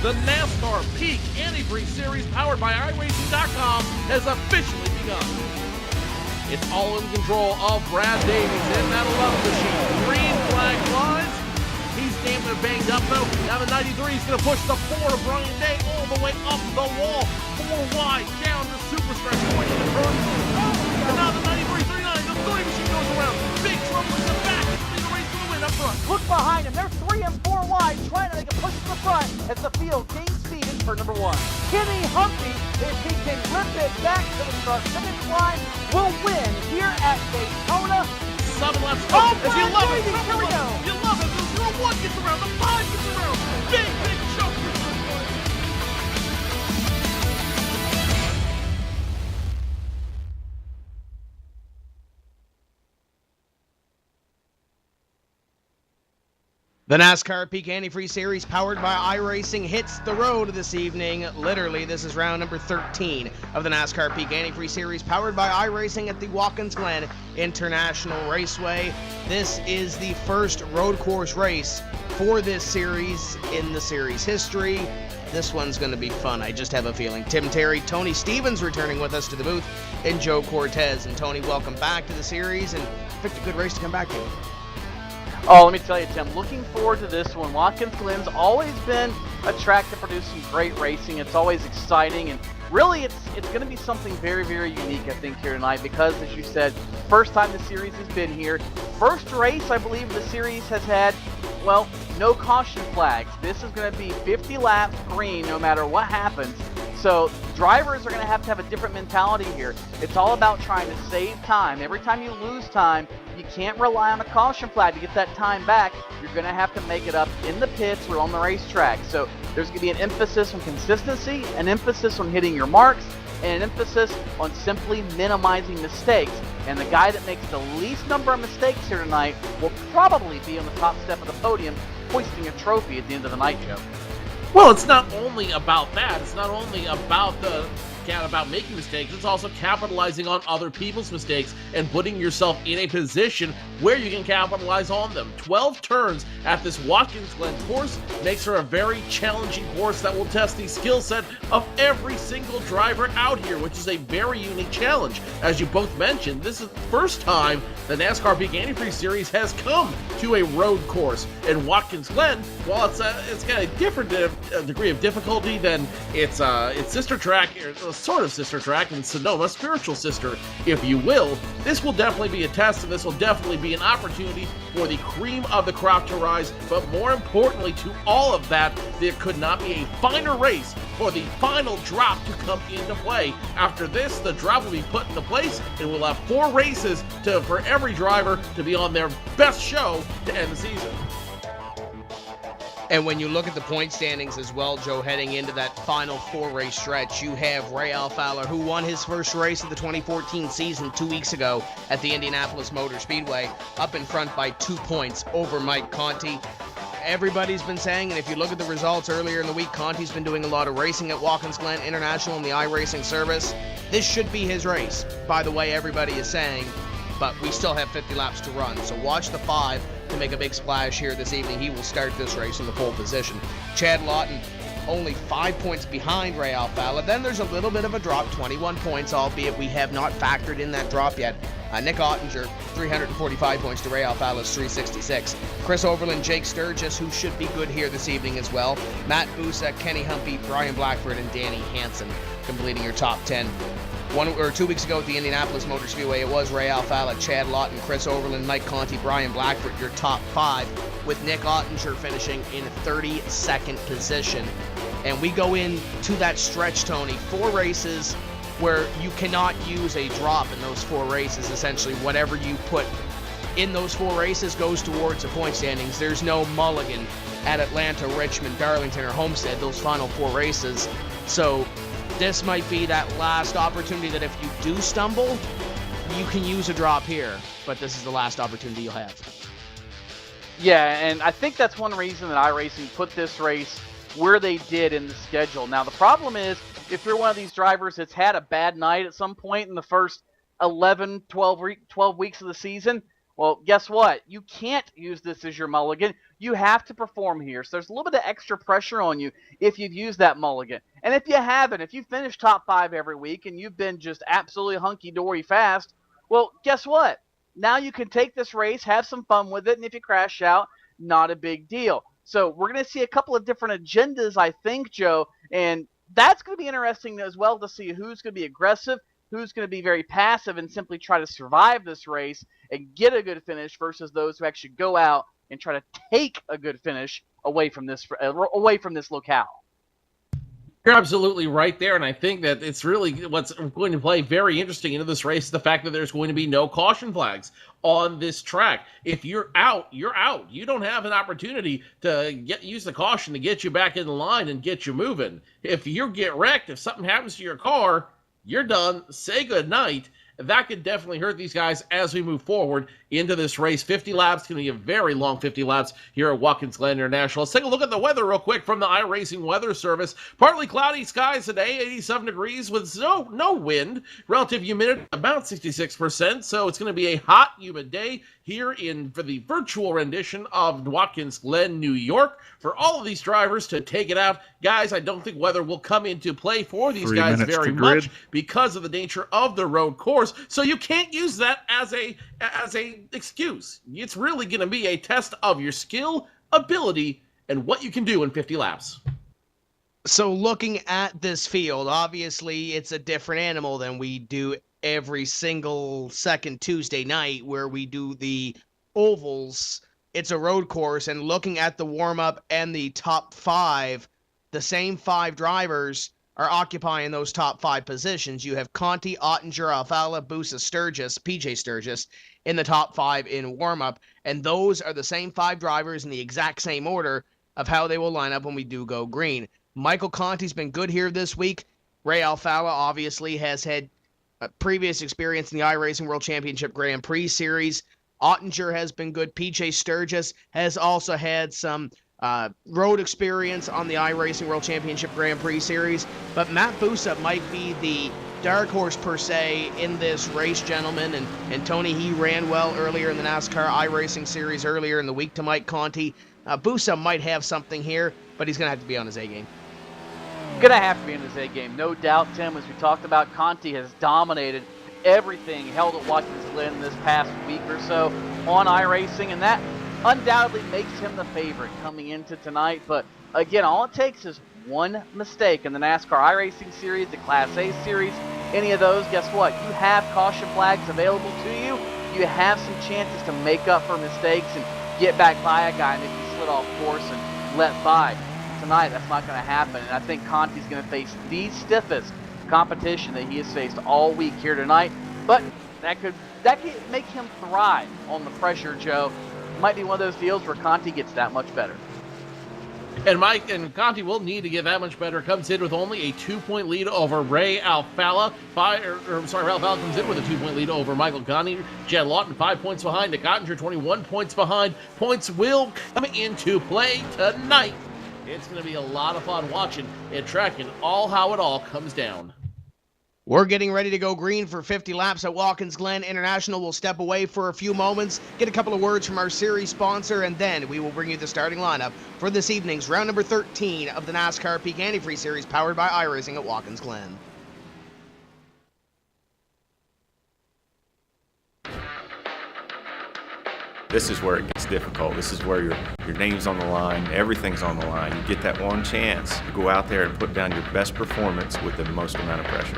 The NASCAR Peak Antifreeze Series powered by iRacing.com has officially begun. It's all in control of Brad Davies in that 11 machine. Green flag flies. He's damn near banged up though. Now the 93 is going to push the 4 of Brian Day all the way up the wall. 4 wide down the super stretch point in the turn. And now the 93 39, the 3 machine goes around. Big trouble in the back. It's going to be the race to the win up front. Look behind him. They're 3 and 4 wide, trying to make a push to the front as the field gains speed in turn number 1. Kenny Humphrey, if he can rip it back to the start finish line, will win here at Daytona. 7 laps to go. As you love it. Here we go. You love it. The 1 gets around. The 5 gets around. Big jump. The NASCAR Peak Antifreeze Series powered by iRacing hits the road this evening. Literally, this is round number 13 of the NASCAR Peak Antifreeze Series powered by iRacing at the Watkins Glen International Raceway. This is the first road course race for this series in the series history. This one's going to be fun, I just have a feeling. Tim Terry, Tony Stevens returning with us to the booth, and Joe Cortez. And Tony, welcome back to the series, and picked a good race to come back to. Oh, let me tell you, Tim, looking forward to this one. Watkins Glen's always been a track to produce some great racing. It's always exciting, and really it's going to be something very, very unique, I think, here tonight because, as you said, first time the series has been here. First race, I believe, the series has had, well, no caution flags. This is going to be 50 laps green no matter what happens. So drivers are going to have a different mentality here. It's all about trying to save time. Every time you lose time, you can't rely on a caution flag to get that time back. You're going to have to make it up in the pits or on the racetrack. So there's going to be an emphasis on consistency, an emphasis on hitting your marks, and an emphasis on simply minimizing mistakes. And the guy that makes the least number of mistakes here tonight will probably be on the top step of the podium, hoisting a trophy at the end of the night, Joe. Well, it's not only about that. It's not only about making mistakes. It's also capitalizing on other people's mistakes and putting yourself in a position where you can capitalize on them. 12 turns at this Watkins Glen course makes for a very challenging course that will test the skill set of every single driver out here, which is a very unique challenge. As you both mentioned, this is the first time the NASCAR Peak Antifreeze Series has come to a road course. And Watkins Glen, while it's got a different degree of difficulty than its sister track, sort of sister track in Sonoma, spiritual sister, if you will, this will definitely be a test, and this will definitely be an opportunity for the cream of the crop to rise. But more importantly to all of that, there could not be a finer race for the final drop to come into play. After this, the drop will be put into place, and we'll have 4 races for every driver to be on their best show to end the season. And when you look at the point standings as well, Joe, heading into that final 4-race stretch, you have Ray Alfalla, who won his first race of the 2014 season 2 weeks ago at the Indianapolis Motor Speedway, up in front by 2 points over Mike Conti. Everybody's been saying, and if you look at the results earlier in the week, Conti's been doing a lot of racing at Watkins Glen International in the iRacing service. This should be his race, by the way everybody is saying, but we still have 50 laps to run. So watch the 5 to make a big splash here this evening. He will start this race in the pole position. Chad Lawton only 5 points behind Ray Alfalla. Then there's a little bit of a drop, 21 points, albeit we have not factored in that drop yet. Nick Ottinger, 345 points to Ray Alfalla's 366. Chris Overland, Jake Sturgis, who should be good here this evening as well. Matt Busa, Kenny Humpy, Brian Blackford, and Danny Hansen completing your top 10. 1 or 2 weeks ago at the Indianapolis Motor Speedway, it was Ray Alfalla, Chad Lawton, Chris Overland, Mike Conti, Brian Blackford, your top 5, with Nick Ottinger finishing in 32nd position. And we go into that stretch, Tony, 4 races where you cannot use a drop in those 4 races. Essentially, whatever you put in those 4 races goes towards the point standings. There's no mulligan at Atlanta, Richmond, Darlington, or Homestead, those final 4 races. So this might be that last opportunity that if you do stumble, you can use a drop here, but this is the last opportunity you'll have. Yeah, and I think that's one reason that iRacing put this race where they did in the schedule. Now, the problem is, if you're one of these drivers that's had a bad night at some point in the first 11, 12 weeks of the season, Well, guess what? You can't use this as your mulligan. You have to perform here. So there's a little bit of extra pressure on you if you've used that mulligan. And if you haven't, if you finish top 5 every week and you've been just absolutely hunky-dory fast, well, guess what? Now you can take this race, have some fun with it, and if you crash out, not a big deal. So we're going to see a couple of different agendas, I think, Joe, and that's going to be interesting as well to see who's going to be aggressive, who's going to be very passive and simply try to survive this race and get a good finish versus those who actually go out and try to take a good finish away from this locale. You're absolutely right there, and I think that it's really what's going to play very interesting into this race, the fact that there's going to be no caution flags on this track. If you're out, you're out. You don't have an opportunity to use the caution to get you back in the line and get you moving. If you get wrecked, if something happens to your car, you're done. Say good night. That could definitely hurt these guys as we move forward into this race. 50 laps, going to be a very long 50 laps here at Watkins Glen International. Let's take a look at the weather real quick from the iRacing Weather Service. Partly cloudy skies today, 87 degrees with no wind. Relative humidity about 66%, so it's going to be a hot, humid day here for the virtual rendition of Watkins Glen, New York. For all of these drivers to take it out, guys, I don't think weather will come into play for these guys very much because of the nature of the road course. So you can't use that as a excuse. It's really going to be a test of your skill, ability, and what you can do in 50 laps. So looking at this field, obviously it's a different animal than we do every single second Tuesday night where we do the ovals. It's a road course, and looking at the warm-up and the top 5, the same 5 drivers are occupying those top 5 positions. You have Conti, Ottinger, Alfala, Busa, Sturgis, PJ Sturgis in the top 5 in warm-up, and those are the same 5 drivers in the exact same order of how they will line up when we do go green. Michael Conti's been good here this week. Ray Alfala obviously has had previous experience in the iRacing World Championship Grand Prix Series. Ottinger has been good. PJ Sturgis has also had some road experience on the iRacing World Championship Grand Prix Series. But Matt Busa might be the dark horse per se in this race, gentlemen. And Tony, he ran well earlier in the NASCAR iRacing Series earlier in the week to Mike Conti. Busa might have something here, but he's going to have to be on his A-game. Going to have to be in his A-game, no doubt, Tim. As we talked about, Conti has dominated everything held at Watkins Glen this past week or so on iRacing, and that undoubtedly makes him the favorite coming into tonight. But again, all it takes is one mistake in the NASCAR iRacing Series, the Class A Series, any of those, guess what? You have caution flags available to you. You have some chances to make up for mistakes and get back by a guy and if you slid off course and let by. Tonight, that's not going to happen, and I think Conti's going to face the stiffest competition that he has faced all week here tonight. But that could make him thrive on the pressure, Joe. Might be one of those deals where Conti gets that much better. And Conti will need to get that much better. Comes in with only a 2-point lead over Ray Alfala. Ray Alfala comes in with a 2-point lead over Michael Conti. Jed Lawton 5 points behind. Nick Ottinger 21 points behind. Points will come into play tonight. It's going to be a lot of fun watching and tracking how it all comes down. We're getting ready to go green for 50 laps at Watkins Glen International. We'll step away for a few moments, get a couple of words from our series sponsor, and then we will bring you the starting lineup for this evening's round number 13 of the NASCAR Peak Antifreeze Series powered by iRacing at Watkins Glen. This is where it gets difficult. This is where your name's on the line, everything's on the line. You get that one chance to go out there and put down your best performance with the most amount of pressure.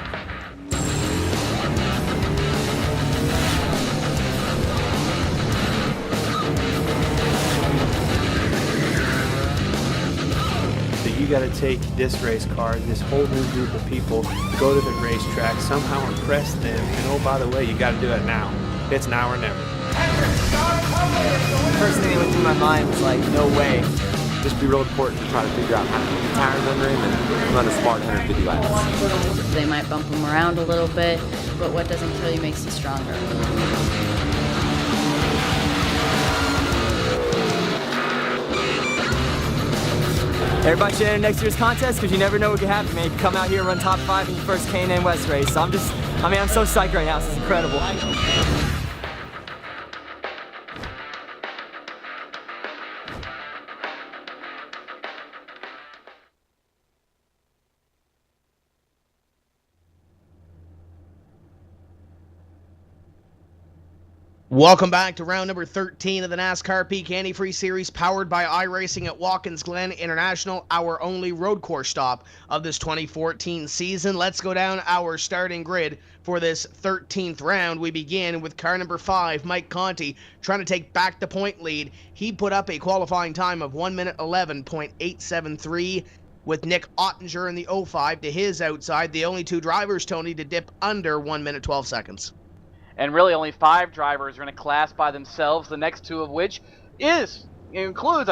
So you got to take this race car, this whole new group of people, go to the racetrack, somehow impress them, and oh, by the way, you got to do it now. It's now or never. First thing that went through my mind was like, no way. Just be real important to try to figure out how to keep the tires under him and run a smart 150 laps. They might bump him around a little bit, but what doesn't kill you makes you stronger. Everybody should enter next year's contest because you never know what could happen, man. You can come out here and run top 5 in your first K&N West race. So I'm so psyched right now. This is incredible. Welcome back to round number 13 of the NASCAR Peak Antifreeze Series, powered by iRacing at Watkins Glen International, our only road course stop of this 2014 season. Let's go down our starting grid for this 13th round. We begin with car number 5, Mike Conti, trying to take back the point lead. He put up a qualifying time of 1 minute 11.873 with Nick Ottinger in the 05 to his outside. The only two drivers, Tony, to dip under 1 minute 12 seconds. And really only 5 drivers are in a class by themselves, the next 2 of which includes,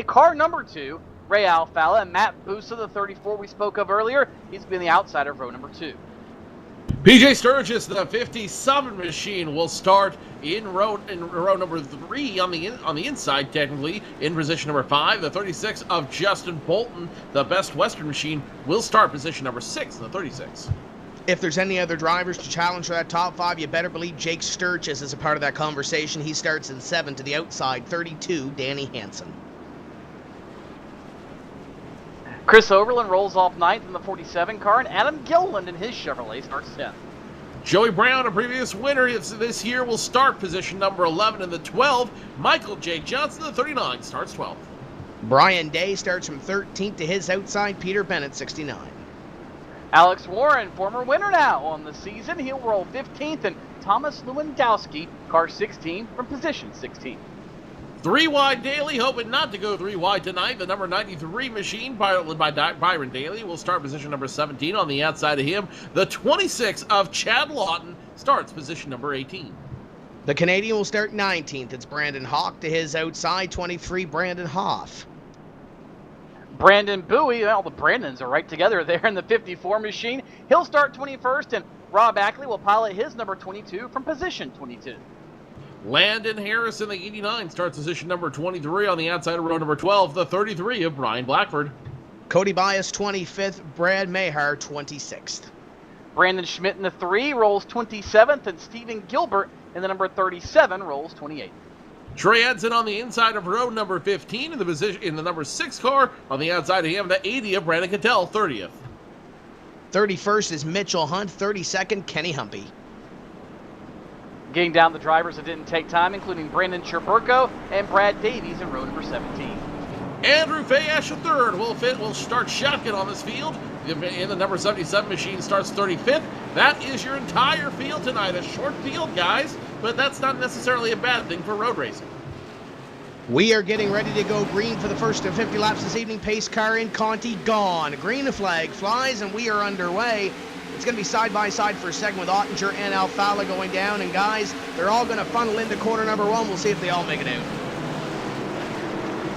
car number 2, Ray Alfalla, and Matt Busa, the 34 we spoke of earlier. He's been the outside of row number 2. PJ Sturgis, the 57 machine, will start in row number 3 on the inside, technically, in position number 5. The 36 of Justin Bolton, the Best Western machine, will start position number 6 in the 36. If there's any other drivers to challenge for that top 5, you better believe Jake Sturgis is a part of that conversation. He starts in 7 to the outside, 32, Danny Hansen. Chris Overland rolls off 9th in the 47 car, and Adam Gilliland in his Chevrolet starts 10th. Joey Brown, a previous winner this year, will start position number 11 in the 12. Michael J. Johnson, the 39, starts 12th. Brian Day starts from 13th to his outside, Peter Bennett, 69. Alex Warren, former winner now on the season, he'll roll 15th, and Thomas Lewandowski, car 16, from position 16. 3 wide Daly, hoping not to go 3 wide tonight. The number 93 machine, piloted by Byron Daly, will start position number 17 on the outside of him. The 26 of Chad Lawton starts position number 18. The Canadian will start 19th. It's Brandon Hawk to his outside, 23, Brandon Hoff. Brandon Bowie, well, the Brandons are right together there in the 54 machine. He'll start 21st, and Rob Ackley will pilot his number 22 from position 22. Landon Harrison, the 89, starts position number 23 on the outside of row number 12. The 33 of Brian Blackford. Cody Bias, 25th. Brad Mahar, 26th. Brandon Schmidt in the 3 rolls 27th, and Stephen Gilbert in the number 37 rolls 28th. Trey Edson on the inside of row number 15 in the number 6 car. On the outside of him, the 80 of Brandon Cattell, 30th. 31st is Mitchell Hunt. 32nd, Kenny Humpy. Getting down the drivers that didn't take time, including Brandon Cherburko and Brad Davies in row number 17. Andrew Fayash III will start shotgun on this field. In the number 77 machine starts 35th. That is your entire field tonight. A short field, guys, but that's not necessarily a bad thing for road racing. We are getting ready to go green for the first of 50 laps this evening. Pace car in, Conti gone. Green flag flies, and we are underway. It's going to be side-by-side for a second with Ottinger and Alfalla going down. And guys, they're all going to funnel into corner number 1. We'll see if they all make it out.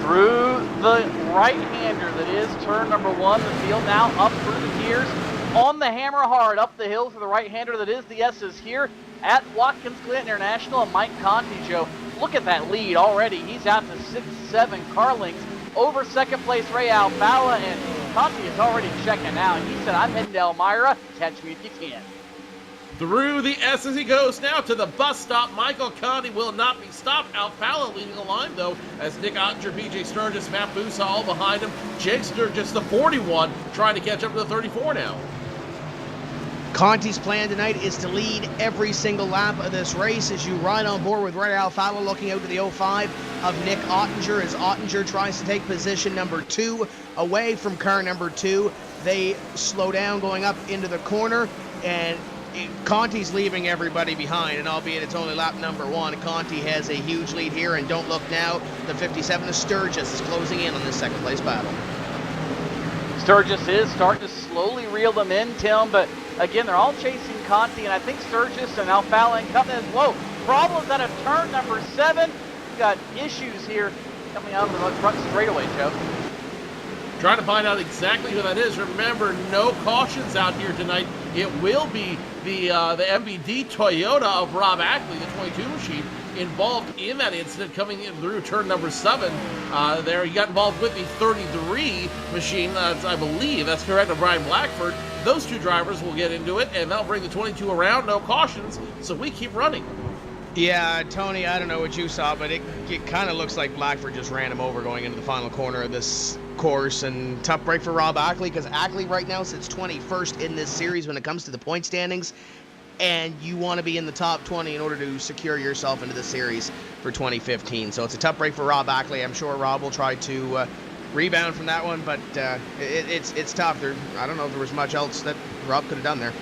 Through the right-hander that is turn number 1, the field now up through the gears. On the hammer hard, up the hill for the right-hander that is the S's here at Watkins Glen International. And Mike Conti, Joe, look at that lead already. He's out to 6-7 car lengths over second place Ray Alfalla, and Conti is already checking out. He said, I'm heading to Elmira. Catch me if you can. Through the S as he goes now to the bus stop. Michael Conti will not be stopped. Alfalla leading the line, though, as Nick Ottinger, PJ Sturgis, Matt Busa all behind him. Jake Sturgis, the 41, trying to catch up to the 34 now. Conti's plan tonight is to lead every single lap of this race as you ride on board with Ray Alfalla, looking out to the 05 of Nick Ottinger as Ottinger tries to take position number 2 away from car number 2. They slow down going up into the corner, and Conti's leaving everybody behind, and albeit it's only lap number 1, Conti has a huge lead here, and don't look now, the 57 of Sturgis is closing in on this second place battle. Sturgis is starting to slowly reel them in, Tim, but again, they're all chasing Conti, and I think Sturgis and Alfalla and Company as well. Problems out of turn number 7. We've got issues here coming out of the front straightaway, Joe. Trying to find out exactly who that is. Remember, no cautions out here tonight. It will be the MBD Toyota of Rob Ackley, the 22 machine, involved in that incident coming in through turn number 7. There, he got involved with the 33 machine, I believe, that's correct, of Brian Blackford. Those two drivers will get into it, and they'll bring the 22 around, no cautions, so we keep running. Yeah, Tony, I don't know what you saw, but it kind of looks like Blackford just ran him over going into the final corner of this course, and tough break for Rob Ackley, because Ackley right now sits 21st in this series when it comes to the point standings. and you want to be in the top 20 in order to secure yourself into the series for 2015. So it's a tough break for Rob Ackley. I'm sure Rob will try to rebound from that one, but it's tough. I don't know if there was much else that Rob could have done there.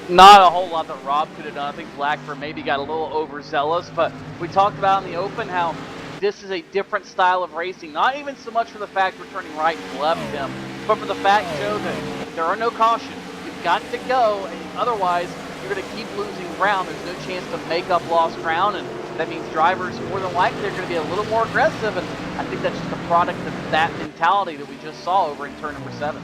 Not a whole lot that Rob could have done. I think Blackford maybe got a little overzealous, but we talked about in the Open how this is a different style of racing. Not even so much for the fact we're turning right and left, Tim, but for the fact, Joe, that there are no cautions. You've got to go, and otherwise you're going to keep losing ground. There's no chance to make up lost ground, and that means drivers more than likely are going to be a little more aggressive, and I think that's just a product of that mentality that we just saw over in turn number 7.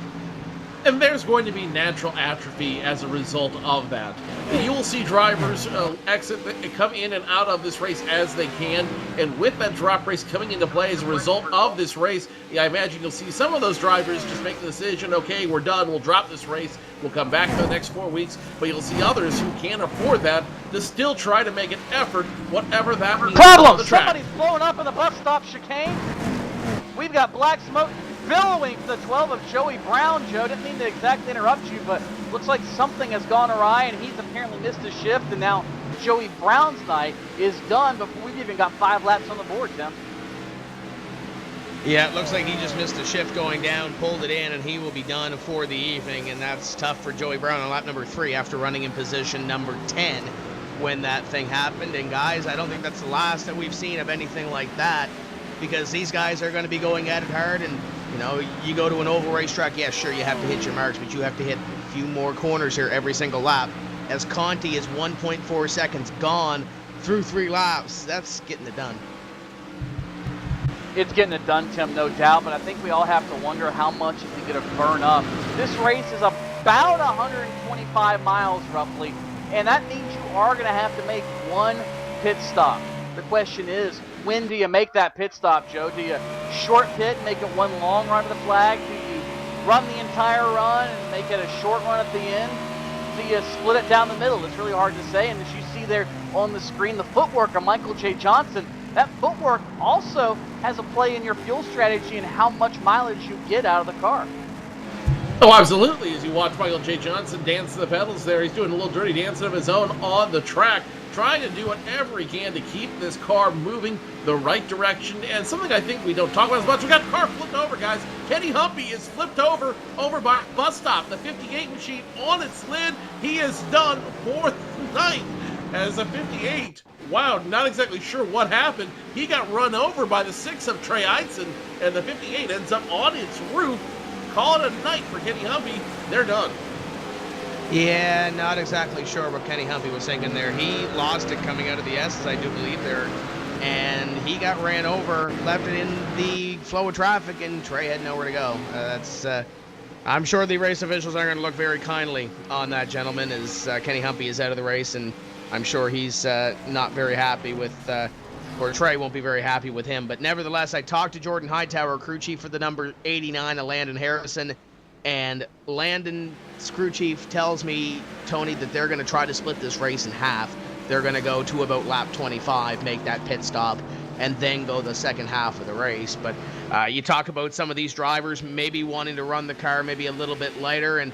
And there's going to be natural atrophy as a result of that. You will see drivers come in and out of this race as they can, and with that drop race coming into play as a result of this race, I imagine you'll see some of those drivers just make the decision, okay, we're done, we'll drop this race, we'll come back for the next 4 weeks, but you'll see others who can't afford that to still try to make an effort, whatever that means. Problem! Somebody's blowing up in the bus stop chicane. We've got black smoke billowing for the 12 of Joey Brown, Joe. Didn't mean to exactly interrupt you, but looks like something has gone awry, and he's apparently missed a shift, and now Joey Brown's night is done before we've even got 5 laps on the board, Tim. Yeah, it looks like he just missed a shift going down, pulled it in, and he will be done for the evening, and that's tough for Joey Brown on lap number 3 after running in position number 10 when that thing happened. And guys, I don't think that's the last that we've seen of anything like that, because these guys are going to be going at it hard. And you know, you go to an oval racetrack, yeah, sure, you have to hit your marks, but you have to hit a few more corners here every single lap. As Conti is 1.4 seconds gone through 3 laps, that's getting it done. It's getting it done, Tim, no doubt, but I think we all have to wonder how much is he going to burn up. This race is about 125 miles, roughly, and that means you are going to have to make 1 pit stop. The question is, when do you make that pit stop, Joe? Do you short pit, make it 1 long run to the flag? Do you run the entire run and make it a short run at the end? Do you split it down the middle? It's really hard to say. And as you see there on the screen, the footwork of Michael J. Johnson, that footwork also has a play in your fuel strategy and how much mileage you get out of the car. Oh, absolutely. As you watch Michael J. Johnson dance to the pedals there, he's doing a little dirty dance of his own on the track, trying to do whatever he can to keep this car moving the right direction. And something I think we don't talk about as much, we got the car flipped over, guys. Kenny Humpy is flipped over by a bus stop. The 58 machine on its lid. He is done for the night as a 58. Wow, not exactly sure what happened. He got run over by the 6 of Trey Eidson, and the 58 ends up on its roof. Call it a night for Kenny Humpy. They're done. Yeah, not exactly sure what Kenny Humpy was thinking there. He lost it coming out of the S's, I do believe there, and he got ran over, left it in the flow of traffic, and Trey had nowhere to go. I'm sure the race officials aren't going to look very kindly on that gentleman, as Kenny Humpy is out of the race, and I'm sure he's not very happy with, or Trey won't be very happy with him. But nevertheless, I talked to Jordan Hightower, crew chief for the number 89 of Landon Harrison, and Landon's crew chief tells me, Tony, that they're going to try to split this race in half. They're going to go to about lap 25, make that pit stop, and then go the second half of the race. But you talk about some of these drivers maybe wanting to run the car maybe a little bit lighter and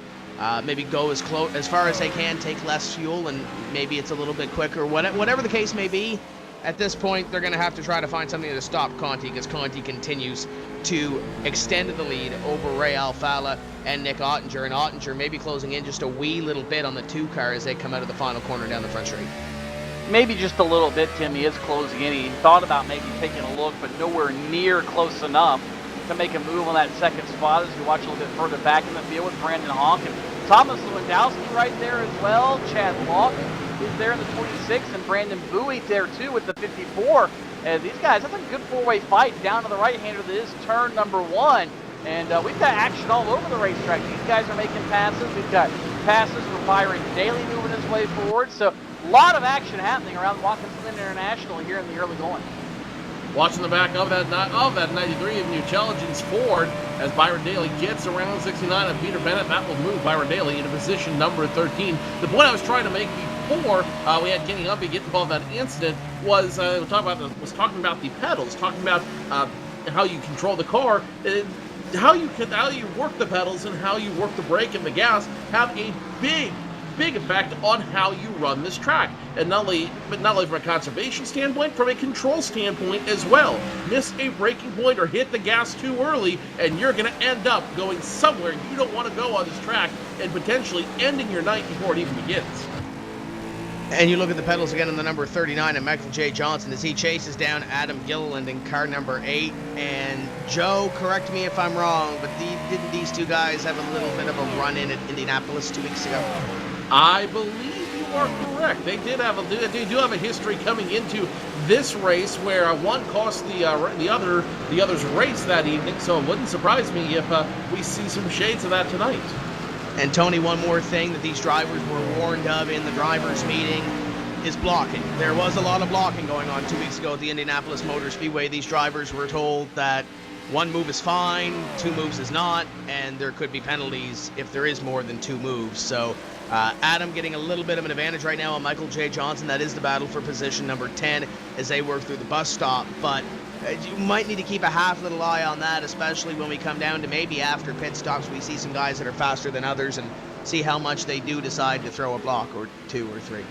maybe go as far as they can, take less fuel, and maybe it's a little bit quicker. Whatever the case may be, at this point, they're going to have to try to find something to stop Conti, because Conti continues to extend the lead over Ray Alfala and Nick Ottinger, and Ottinger maybe closing in just a wee little bit on the 2 car as they come out of the final corner down the front straight. Maybe just a little bit, Tim. He is closing in. He thought about maybe taking a look, but nowhere near close enough to make a move on that second spot as we watch a little bit further back in the field with Brandon Honk and Thomas Lewandowski right there as well. Chad Lawton is there in the 26, and Brandon Bowie there too with the 54. These guys, that's a good 4-way fight down to the right-hander. This is turn number 1. And we've got action all over the racetrack. These guys are making passes. We've got passes for Byron Daly moving his way forward. So a lot of action happening around Watkins Glen International here in the early going. Watching the back of that 93 of New Intelligence Ford as Byron Daly gets around 69 of Peter Bennett. That will move Byron Daly into position number 13. The point I was trying to make before we had Kenny Humpy get involved in that incident was talking about the pedals, talking about how you control the car, how you work the pedals and how you work the brake and the gas have a big big effect on how you run this track. And not only from a conservation standpoint, from a control standpoint as well. Miss a braking point or hit the gas too early, and you're going to end up going somewhere you don't want to go on this track and potentially ending your night before it even begins. And you look at the pedals again on the number 39 and Michael J. Johnson as he chases down Adam Gilliland in car number 8. And Joe, correct me if I'm wrong, but didn't these two guys have a little bit of a run-in at Indianapolis 2 weeks ago? I believe you are correct. They do have a history coming into this race where one cost the other's race that evening. So it wouldn't surprise me if we see some shades of that tonight. And Tony, one more thing that these drivers were warned of in the drivers' meeting is blocking. There was a lot of blocking going on 2 weeks ago at the Indianapolis Motor Speedway. These drivers were told that one move is fine, 2 moves is not, and there could be penalties if there is more than 2 moves. So Adam getting a little bit of an advantage right now on Michael J. Johnson. That is the battle for position number 10 as they work through the bus stop. But you might need to keep a half little eye on that, especially when we come down to maybe after pit stops, we see some guys that are faster than others and see how much they do decide to throw a block or 2 or 3.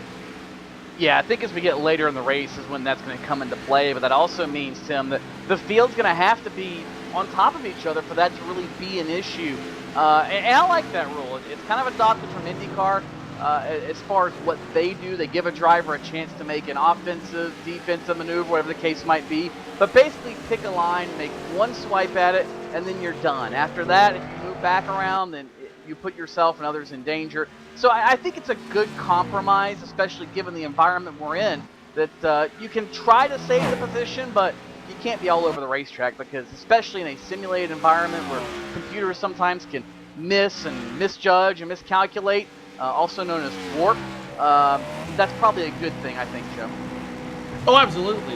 Yeah, I think as we get later in the race is when that's going to come into play, but that also means, Tim, that the field's going to have to be on top of each other for that to really be an issue. And I like that rule. It's kind of adopted from IndyCar. As far as what they do, they give a driver a chance to make an offensive, defensive maneuver, whatever the case might be. But basically pick a line, make one swipe at it, and then you're done. After that, if you move back around, then you put yourself and others in danger. So I think it's a good compromise, especially given the environment we're in, that you can try to save the position, but you can't be all over the racetrack because especially in a simulated environment where computers sometimes can miss and misjudge and miscalculate, also known as warp, that's probably a good thing, I think, Joe. Oh, absolutely.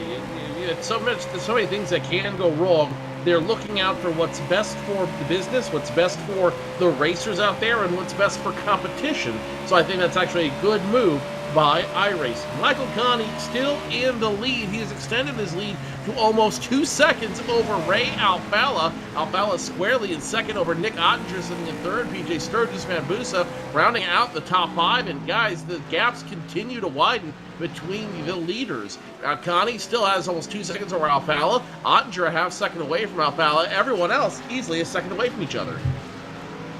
It's so many things that can go wrong. They're looking out for what's best for the business, what's best for the racers out there, and what's best for competition. So I think that's actually a good move by iRacing. Michael Connie still in the lead. He has extended his lead to almost 2 seconds over Ray Alfalla. Alfalla squarely in second over Nick Ottinger sitting in third. PJ Sturgis, Mambusa rounding out the top 5. And guys, the gaps continue to widen between the leaders. Connie still has almost 2 seconds over Alfalla. Ottinger a half second away from Alfalla. Everyone else easily a second away from each other.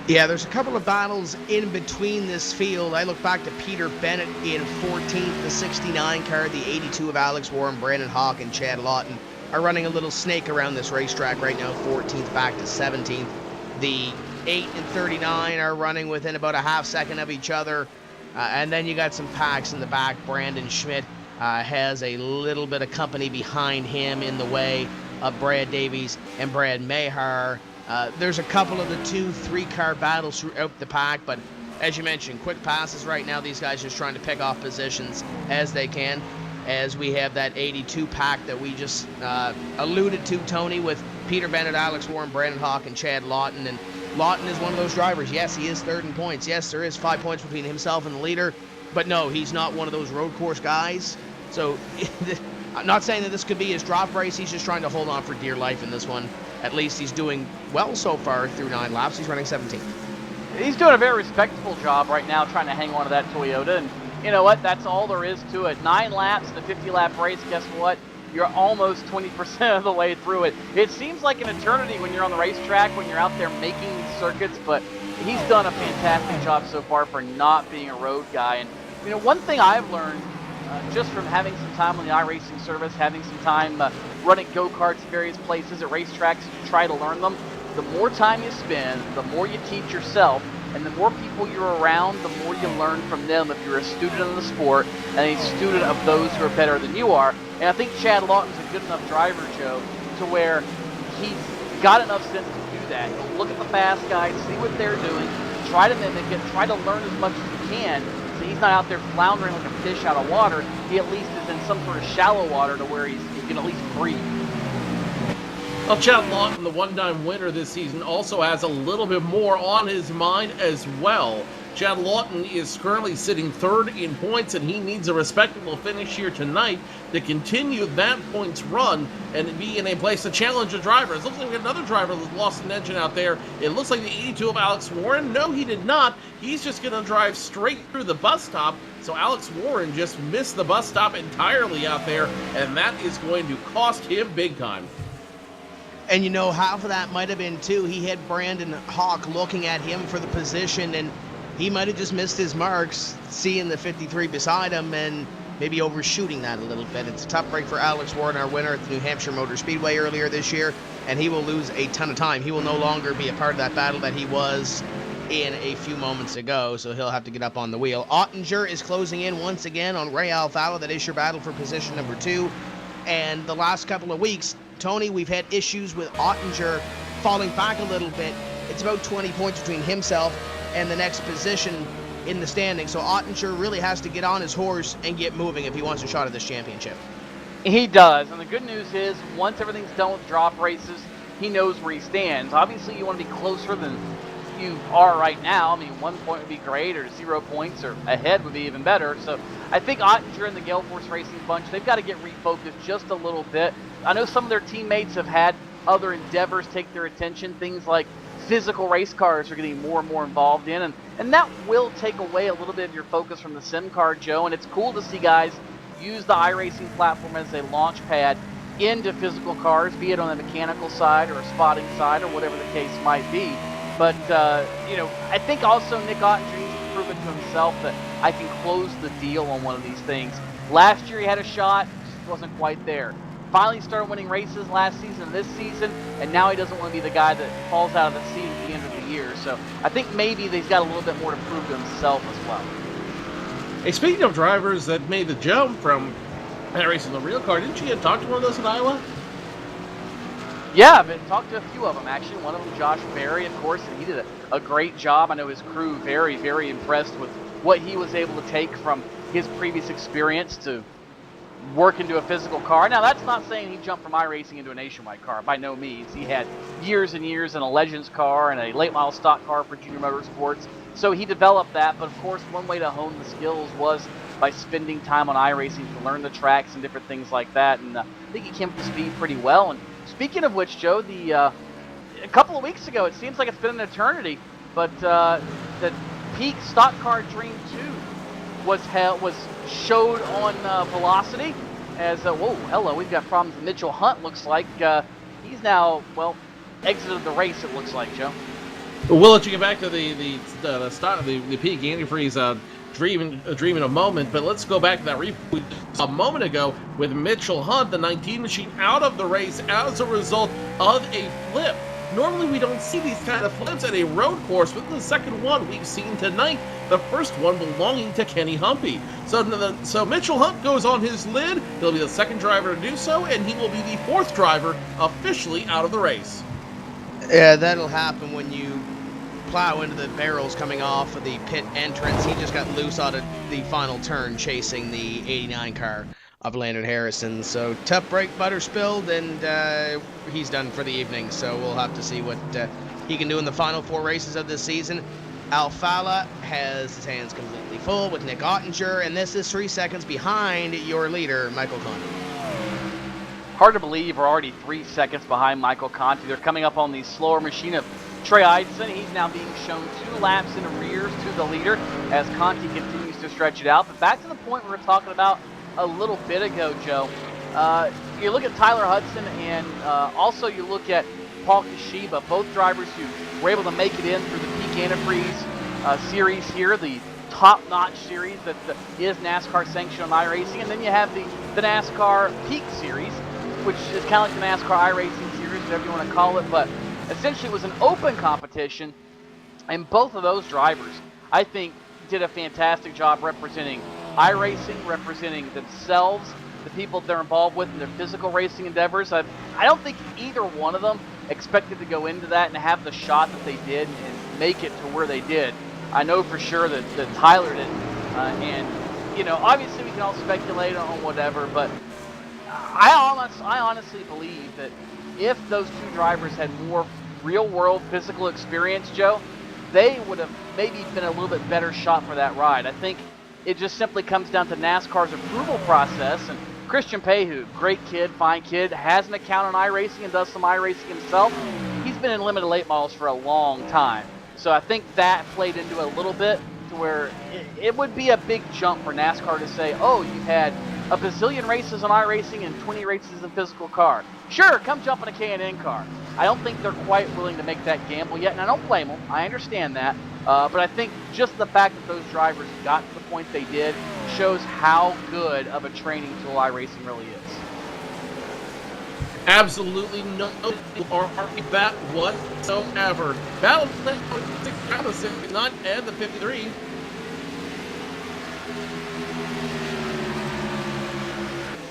Yeah, there's a couple of battles in between this field. I look back to Peter Bennett in 14th, the 69 car, the 82 of Alex Warren, Brandon Hawk, and Chad Lawton are running a little snake around this racetrack right now, 14th back to 17th. The 8 and 39 are running within about a half second of each other. And then you got some packs in the back. Brandon Schmidt has a little bit of company behind him in the way of Brad Davies and Brad Mayhar. There's a couple of the 2-3 car battles throughout the pack, but as you mentioned, quick passes right now. These guys just trying to pick off positions as they can, as we have that 82 pack that we just alluded to, Tony, with Peter Bennett, Alex Warren, Brandon Hawk, and Chad Lawton. And Lawton is one of those drivers. Yes, he is third in points. Yes, there is 5 points between himself and the leader, but no, he's not one of those road course guys. So I'm not saying that this could be his drop race. He's just trying to hold on for dear life in this one. At least he's doing well so far through 9 laps. He's running 17th. He's doing a very respectable job right now trying to hang on to that Toyota. And you know what? That's all there is to it. 9 laps in a 50-lap race, guess what? You're almost 20% of the way through it. It seems like an eternity when you're on the racetrack, when you're out there making these circuits, but he's done a fantastic job so far for not being a road guy. And you know, one thing I've learned just from having some time on the iRacing service, having some time running go-karts at various places at racetracks to try to learn them, the more time you spend, the more you teach yourself, and the more people you're around, the more you learn from them if you're a student of the sport and a student of those who are better than you are. And I think Chad Lawton's a good enough driver, Joe, to where he's got enough sense to do that. He'll look at the fast guys, see what they're doing, try to mimic it, try to learn as much as you can. So he's not out there floundering like a fish out of water. He at least is in some sort of shallow water to where he can at least breathe. Well, Chad Lawton, the one-time winner this season, also has a little bit more on his mind as well. Chad Lawton is currently sitting third in points, and he needs a respectable finish here tonight to continue that points run and be in a place to challenge the driver. It looks like we have another driver that lost an engine out there. It looks like the 82 of Alex Warren. No, he did not. He's just going to drive straight through the bus stop. So Alex Warren just missed the bus stop entirely out there, and that is going to cost him big time. And half of that might have been too. He had Brandon Hawk looking at him for the position, and he might have just missed his marks, seeing the 53 beside him and maybe overshooting that a little bit. It's a tough break for Alex Warren, our winner at the New Hampshire Motor Speedway earlier this year, and he will lose a ton of time. He will no longer be a part of that battle that he was in a few moments ago, so he'll have to get up on the wheel. Ottinger is closing in once again on Ray Alfalla. That is your battle for position number 2. And the last couple of weeks, Tony, we've had issues with Ottinger falling back a little bit. It's about 20 points between himself and the next position in the standing. So Ottinger really has to get on his horse and get moving if he wants a shot at this championship. He does, and the good news is once everything's done with drop races, he knows where he stands. Obviously, you want to be closer than you are right now. I mean, 1 point would be great, or 0 points, or ahead would be even better. So I think Ottinger and the Gale Force Racing bunch, they've got to get refocused just a little bit. I know some of their teammates have had other endeavors take their attention, things like physical race cars are getting more and more involved in, and that will take away a little bit of your focus from the sim car, Joe, and it's cool to see guys use the iRacing platform as a launch pad into physical cars, be it on the mechanical side or a spotting side or whatever the case might be. But, I think also Nick Ottinger needs to prove it to himself that I can close the deal on one of these things. Last year he had a shot, just wasn't quite there. Finally started winning races last season, this season, and now he doesn't want to be the guy that falls out of the seat at the end of the year. So I think maybe he's got a little bit more to prove to himself as well. Hey, speaking of drivers that made the jump from racing the real car, didn't you talk to one of those in Iowa? Yeah, I've talked to a few of them, actually. One of them, Josh Berry, of course, and he did a great job. I know his crew very, very impressed with what he was able to take from his previous experience to work into a physical car. Now, that's not saying he jumped from iRacing into a nationwide car. By no means. He had years and years in a Legends car and a late model stock car for Junior Motorsports. So he developed that. But, of course, one way to hone the skills was by spending time on iRacing to learn the tracks and different things like that. And I think he came up to speed pretty well. And speaking of which, Joe, a couple of weeks ago, it seems like it's been an eternity, but the Peak Stock Car Dream 2 was showed on Velocity as, whoa, hello, we've got problems. Mitchell Hunt looks like he's now, exited the race, it looks like, Joe. We'll let you get back to the Peak Antifreeze dream in a moment, but let's go back to that replay a moment ago with Mitchell Hunt, the 19 machine, out of the race as a result of a flip. Normally we don't see these kind of flips at a road course, but the second one we've seen tonight, the first one belonging to Kenny Humpy. So Mitchell Hunt goes on his lid. He'll be the second driver to do so, and he will be the fourth driver officially out of the race. Yeah, that'll happen when you plow into the barrels coming off of the pit entrance. He just got loose out of the final turn chasing the 89 car of Landon Harrison. So tough break, butter spilled, and he's done for the evening. So we'll have to see what he can do in the final 4 races of this season. Alfalla has his hands completely full with Nick Ottinger, and this is 3 seconds behind your leader, Michael Conti. Hard to believe we're already 3 seconds behind Michael Conti. They're coming up on the slower machine of Trey Eidson. He's now being shown 2 laps in arrears to the leader as Conti continues to stretch it out. But back to the point we were talking about a little bit ago, Joe. You look at Tyler Hudson, and also you look at Paul Kashiba, both drivers who were able to make it in through the Peak Antifreeze series here, the top-notch series that is NASCAR sanctioned on iRacing. And then you have the NASCAR Peak series, which is kind of like the NASCAR iRacing series, whatever you want to call it. But essentially it was an open competition, and both of those drivers, I think, did a fantastic job representing iRacing, representing themselves, the people they're involved with in their physical racing endeavors. I don't think either one of them expected to go into that and have the shot that they did and make it to where they did. I know for sure that Tyler didn't. And, obviously we can all speculate on whatever, but I honestly believe that if those 2 drivers had more real-world physical experience, Joe, they would have maybe been a little bit better shot for that ride. I think it just simply comes down to NASCAR's approval process. And Christian Payhu, great kid, fine kid, has an account on iRacing and does some iRacing himself. He's been in limited late models for a long time. So I think that played into it a little bit, to where it would be a big jump for NASCAR to say, oh, you've had a bazillion races on iRacing and 20 races in physical car. Sure, come jump in a K&N car. I don't think they're quite willing to make that gamble yet, and I don't blame them. I understand that. But I think just the fact that those drivers got to the point they did shows how good of a training tool iRacing really is. Absolutely no that whatsoever. Battle out of 69 and the 53.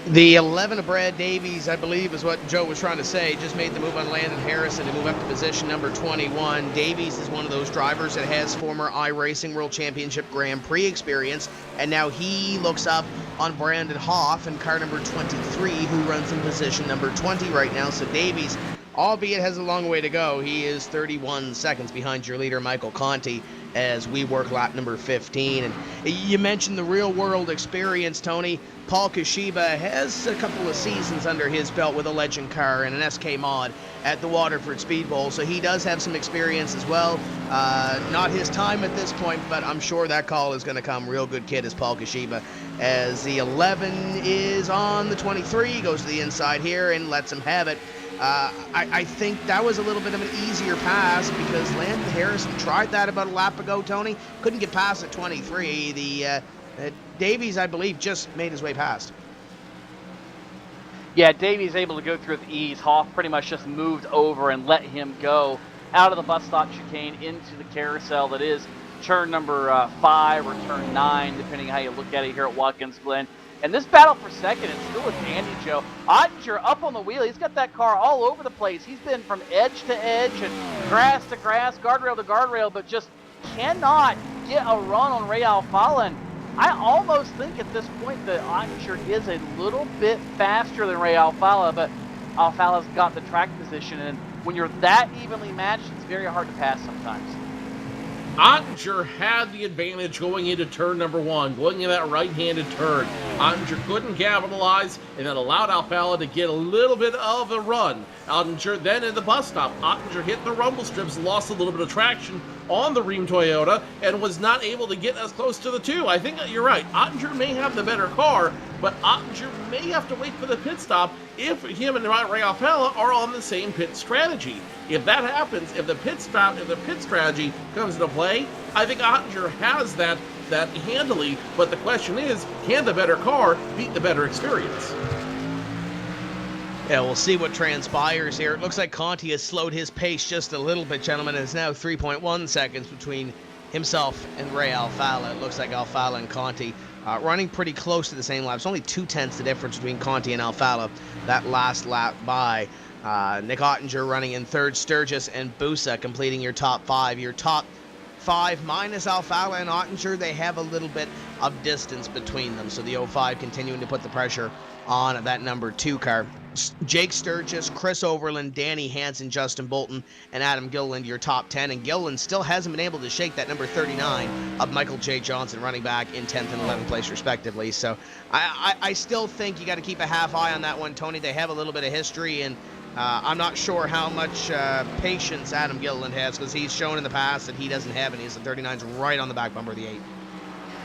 The 11 of Brad Davies, I believe, is what Joe was trying to say, just made the move on Landon Harrison to move up to position number 21. Davies is one of those drivers that has former iRacing World Championship Grand Prix experience, and now he looks up on Brandon Hoff in car number 23, who runs in position number 20 right now. So Davies, albeit has a long way to go, he is 31 seconds behind your leader, Michael Conti, as we work lap number 15. And you mentioned the real-world experience, Tony. Paul Kashiba has a couple of seasons under his belt with a legend car and an SK mod at the Waterford Speed Bowl, so he does have some experience as well. Not his time at this point, but I'm sure that call is going to come. Real good kid is Paul Kashiba, as the 11 is on the 23, goes to the inside here and lets him have it. I think that was a little bit of an easier pass because Landon Harrison tried that about a lap ago, Tony. Couldn't get past at 23. The Davies, I believe, just made his way past. Yeah, Davies able to go through with ease. Hoff pretty much just moved over and let him go out of the bus stop chicane into the carousel that is turn number 5 or turn 9, depending how you look at it here at Watkins Glen. And this battle for second is still with Andy Joe. Ottinger up on the wheel. He's got that car all over the place. He's been from edge to edge and grass to grass, guardrail to guardrail, but just cannot get a run on Ray Alfala. And I almost think at this point that Ottinger is a little bit faster than Ray Alfala, but Alfala's got the track position. And when you're that evenly matched, it's very hard to pass sometimes. Ottinger had the advantage going into turn number 1, going into that right-handed turn. Ottinger couldn't capitalize, and that allowed Alfala to get a little bit of a run. Ottinger then in the bus stop. Ottinger hit the rumble strips, lost a little bit of traction on the Rheem Toyota, and was not able to get as close to the 2. I think you're right. Ottinger may have the better car, but Ottinger may have to wait for the pit stop if him and Ray Alfala are on the same pit strategy. If that happens, if the pit strategy comes into play, I think Ottinger has that handily, but the question is, can the better car beat the better experience? Yeah, we'll see what transpires here. It looks like Conti has slowed his pace just a little bit, gentlemen. It's now 3.1 seconds between himself and Ray Alfala. It looks like Alfala and Conti running pretty close to the same lap. It's only 2/10 the difference between Conti and Alfala that last lap by. Nick Ottinger running in third, Sturgis and Busa completing your top 5. Your top 5 minus Alfala and Ottinger, they have a little bit of distance between them. So the 05 continuing to put the pressure on that number 2 car. Jake Sturgis, Chris Overland, Danny Hansen, Justin Bolton, and Adam Gilliland, your top 10. And Gilliland still hasn't been able to shake that number 39 of Michael J. Johnson, running back in 10th and 11th place, respectively. So I still think you got to keep a half eye on that one, Tony. They have a little bit of history, and I'm not sure how much patience Adam Gilliland has, because he's shown in the past that he doesn't have any. The 39's right on the back bumper of the 8.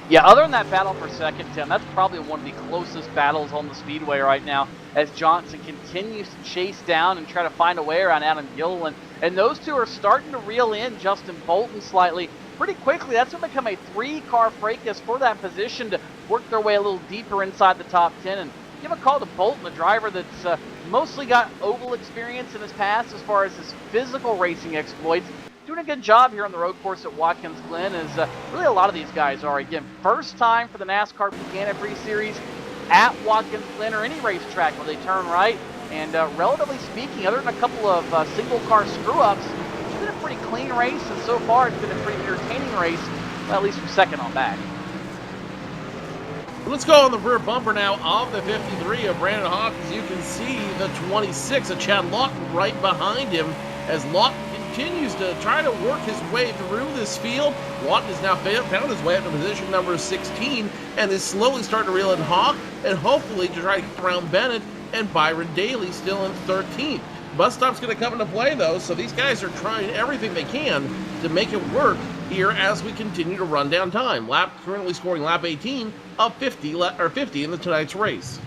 Yeah, other than that battle for second, Tim, that's probably one of the closest battles on the speedway right now, as Johnson continues to chase down and try to find a way around Adam Gilliland. And those two are starting to reel in Justin Bolton slightly pretty quickly. That's going to become a 3-car fracas for that position to work their way a little deeper inside the top 10. And give a call to Bolton, a driver that's mostly got oval experience in his past as far as his physical racing exploits. Doing a good job here on the road course at Watkins Glen, as really a lot of these guys are. Again, first time for the NASCAR Antifreeze Series at Watkins Glen or any racetrack where they turn right. And relatively speaking, other than a couple of single-car screw-ups, it's been a pretty clean race, and so far it's been a pretty entertaining race, well, at least from second on back. Let's go on the rear bumper now of the 53 of Brandon Hawkins. You can see the 26 of Chad Lawton right behind him, as Lawton continues to try to work his way through this field. Lawton has now found his way up to position number 16 and is slowly starting to reel in Hawk and hopefully to try to get around Bennett and Byron Daly still in 13th. Bus stop's going to come into play, though, so these guys are trying everything they can to make it work here as we continue to run down time. Currently scoring lap 18 of 50 in the tonight's race.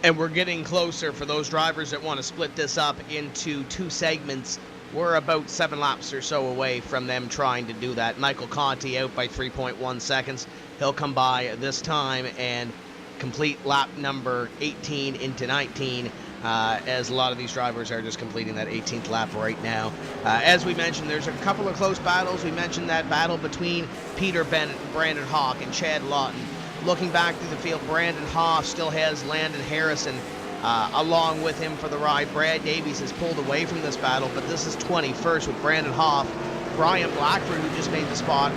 And we're getting closer for those drivers that want to split this up into 2 segments. We're about 7 laps or so away from them trying to do that. Michael Conti out by 3.1 seconds. He'll come by this time and complete lap number 18 into 19. As a lot of these drivers are just completing that 18th lap right now. As we mentioned, there's a couple of close battles. We mentioned that battle between Peter Bennett, Brandon Hawk, and Chad Lawton. Looking back through the field, Brandon Hoff still has Landon Harrison along with him for the ride. Brad Davies has pulled away from this battle, but this is 21st with Brandon Hoff. Brian Blackford, who just made the spot,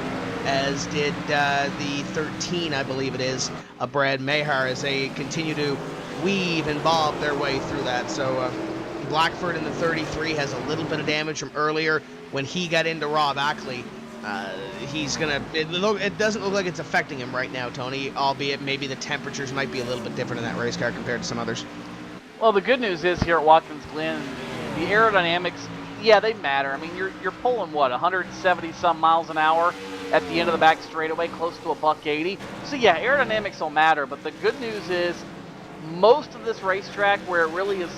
as did the 13, I believe it is, Brad Mahar, as they continue to weave and bob their way through that. So Blackford in the 33 has a little bit of damage from earlier when he got into Rob Ackley. He's gonna. It doesn't look like it's affecting him right now, Tony. Albeit maybe the temperatures might be a little bit different in that race car compared to some others. Well, the good news is here at Watkins Glen, the aerodynamics, yeah, they matter. I mean, you're pulling what, 170 some miles an hour at the end of the back straightaway, close to a $180. So yeah, aerodynamics will matter. But the good news is, most of this racetrack, where it really is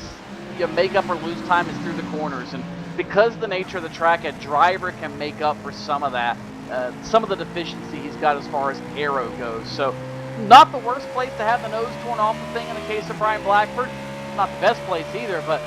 you make up or lose time, is through the corners. And because of the nature of the track, a driver can make up for some of that, some of the deficiency he's got as far as aero goes. So not the worst place to have the nose torn off the thing in the case of Brian Blackford. Not the best place either, but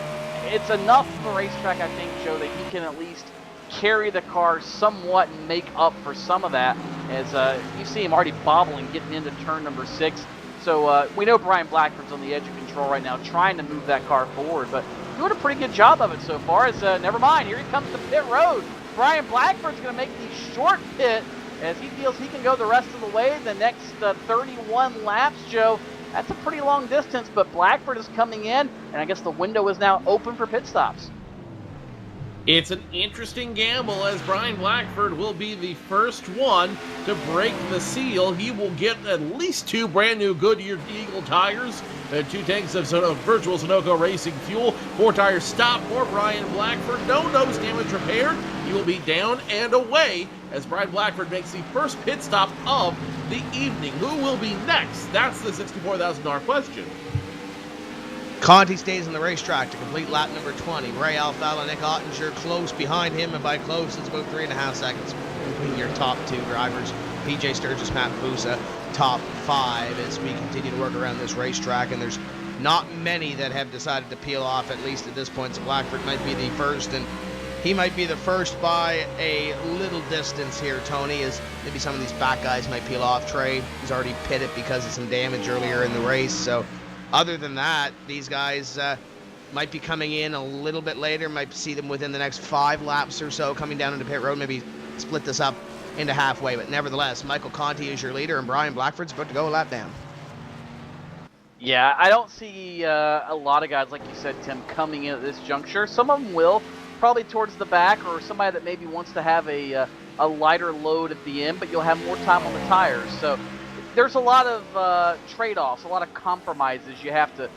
it's enough of a racetrack, I think, Joe, that he can at least carry the car somewhat and make up for some of that, as you see him already bobbling getting into turn number 6. So we know Brian Blackford's on the edge of control right now, trying to move that car forward, but doing a pretty good job of it so far. As never mind, here he comes to pit road. Brian Blackford's going to make the short pit as he feels he can go the rest of the way. The next 31 laps, Joe, that's a pretty long distance, but Blackford is coming in, and I guess the window is now open for pit stops. It's an interesting gamble, as Brian Blackford will be the first one to break the seal. He will get at least 2 brand new Goodyear Eagle tires, 2 tanks of virtual Sunoco racing fuel, 4 tires stop for Brian Blackford. No nose damage repaired. He will be down and away as Brian Blackford makes the first pit stop of the evening. Who will be next? That's the $64,000 question. Conti stays on the racetrack to complete lap number 20. Ray Alfalla, Nick Ottinger close behind him, and by close, it's about 3.5 seconds between your top 2 drivers. PJ Sturgis, Matt Busa, top 5 as we continue to work around this racetrack, and there's not many that have decided to peel off, at least at this point. So Blackford might be the first, and he might be the first by a little distance here, Tony, as maybe some of these back guys might peel off. Trey is already pitted because of some damage earlier in the race, so other than that, these guys might be coming in a little bit later, might see them within the next 5 laps or so coming down into pit road, maybe split this up into halfway. But nevertheless, Michael Conti is your leader, and Brian Blackford's about to go a lap down. Yeah, I don't see a lot of guys, like you said, Tim, coming in at this juncture. Some of them will, probably towards the back, or somebody that maybe wants to have a lighter load at the end, but you'll have more time on the tires. So there's a lot of trade-offs, a lot of compromises you have to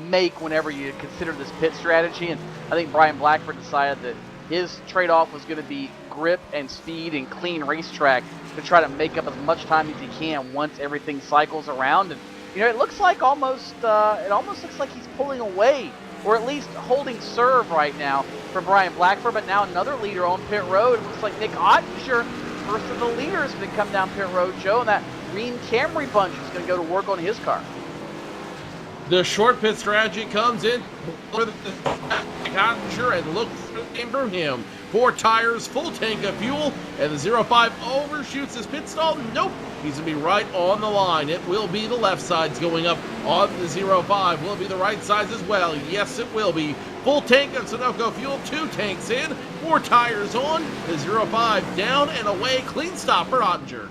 make whenever you consider this pit strategy. And I think Brian Blackford decided that his trade-off was going to be grip and speed and clean racetrack to try to make up as much time as he can once everything cycles around. And you know, it looks like almost looks like he's pulling away, or at least holding serve right now for Brian Blackford. But now another leader on pit road. It looks like Nick Ottinger, first of the leaders, going to come down pit road, Joe, and that green Camry bunch is going to go to work on his car. The short pit strategy comes in for the Ottinger and looks through him. 4 tires, full tank of fuel, and the 05 overshoots his pit stall. Nope, he's going to be right on the line. It will be the left sides going up on the 05. Will it be the right sides as well? Yes, it will be. Full tank of Sunoco fuel, 2 tanks in, 4 tires on, the 05 down and away. Clean stop for Ottinger.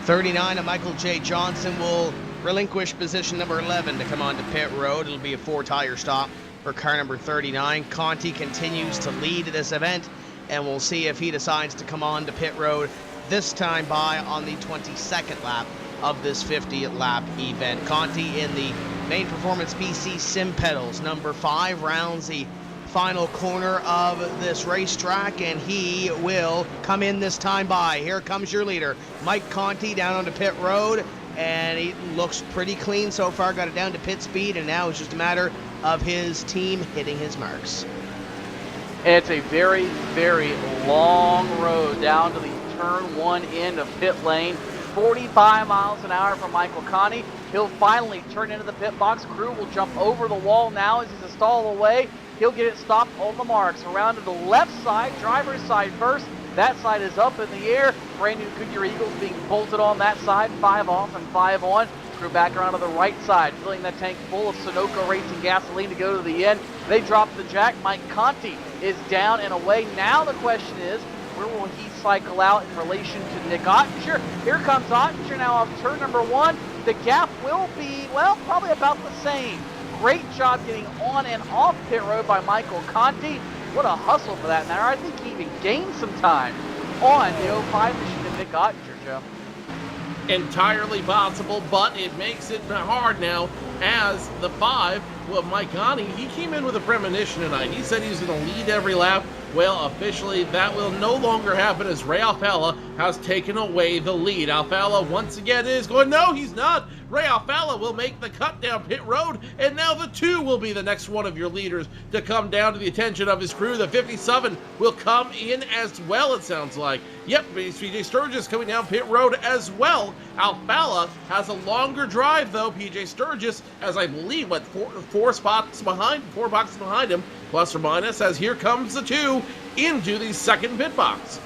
39 of Michael J. Johnson will relinquish position number 11 to come on to pit road. It'll be a 4-tire stop for car number 39. Conti continues to lead this event, and we'll see if he decides to come on to pit road, this time by on the 22nd lap of this 50-lap event. Conti in the main performance BC Sim pedals. Number 5 rounds the final corner of this racetrack, and he will come in this time by. Here comes your leader, Mike Conti, down onto pit road, and he looks pretty clean so far. Got it down to pit speed, and now it's just a matter of his team hitting his marks. And it's a very, very long road down to the turn 1 end of pit lane. 45 miles an hour from Michael Conti. He'll finally turn into the pit box. Crew will jump over the wall now as he's a stall away. He'll get it stopped on the marks. Around to the left side, driver's side first. That side is up in the air. Brand new Goodyear Eagles being bolted on that side. 5 off and 5 on. Crew back around to the right side, filling that tank full of Sunoco Racing gasoline to go to the end. They drop the jack. Mike Conti is down and away. Now the question is, where will he cycle out in relation to Nick Ottinger? Here comes Ottinger now off turn number 1. The gap will be, well, probably about the same. Great job getting on and off pit road by Michael Conti. What a hustle for that matter. I think he even gained some time on the 05 machine of Nick Ottinger, Joe. Entirely possible, but it makes it hard now as the 5, well, Mike Conti, he came in with a premonition tonight. He said he was going to lead every lap. Well, officially, that will no longer happen as Ray Alfalla has taken away the lead. Alfalla once again is going, no, he's not. Ray Alfalla will make the cut down pit road, and now the 2 will be the next one of your leaders to come down to the attention of his crew. The 57 will come in as well, it sounds like. Yep, PJ Sturgis coming down pit road as well. Alfalla has a longer drive, though. PJ Sturgis, as I believe, what, four boxes behind him, plus or minus, as here comes the 2 into the second pit box.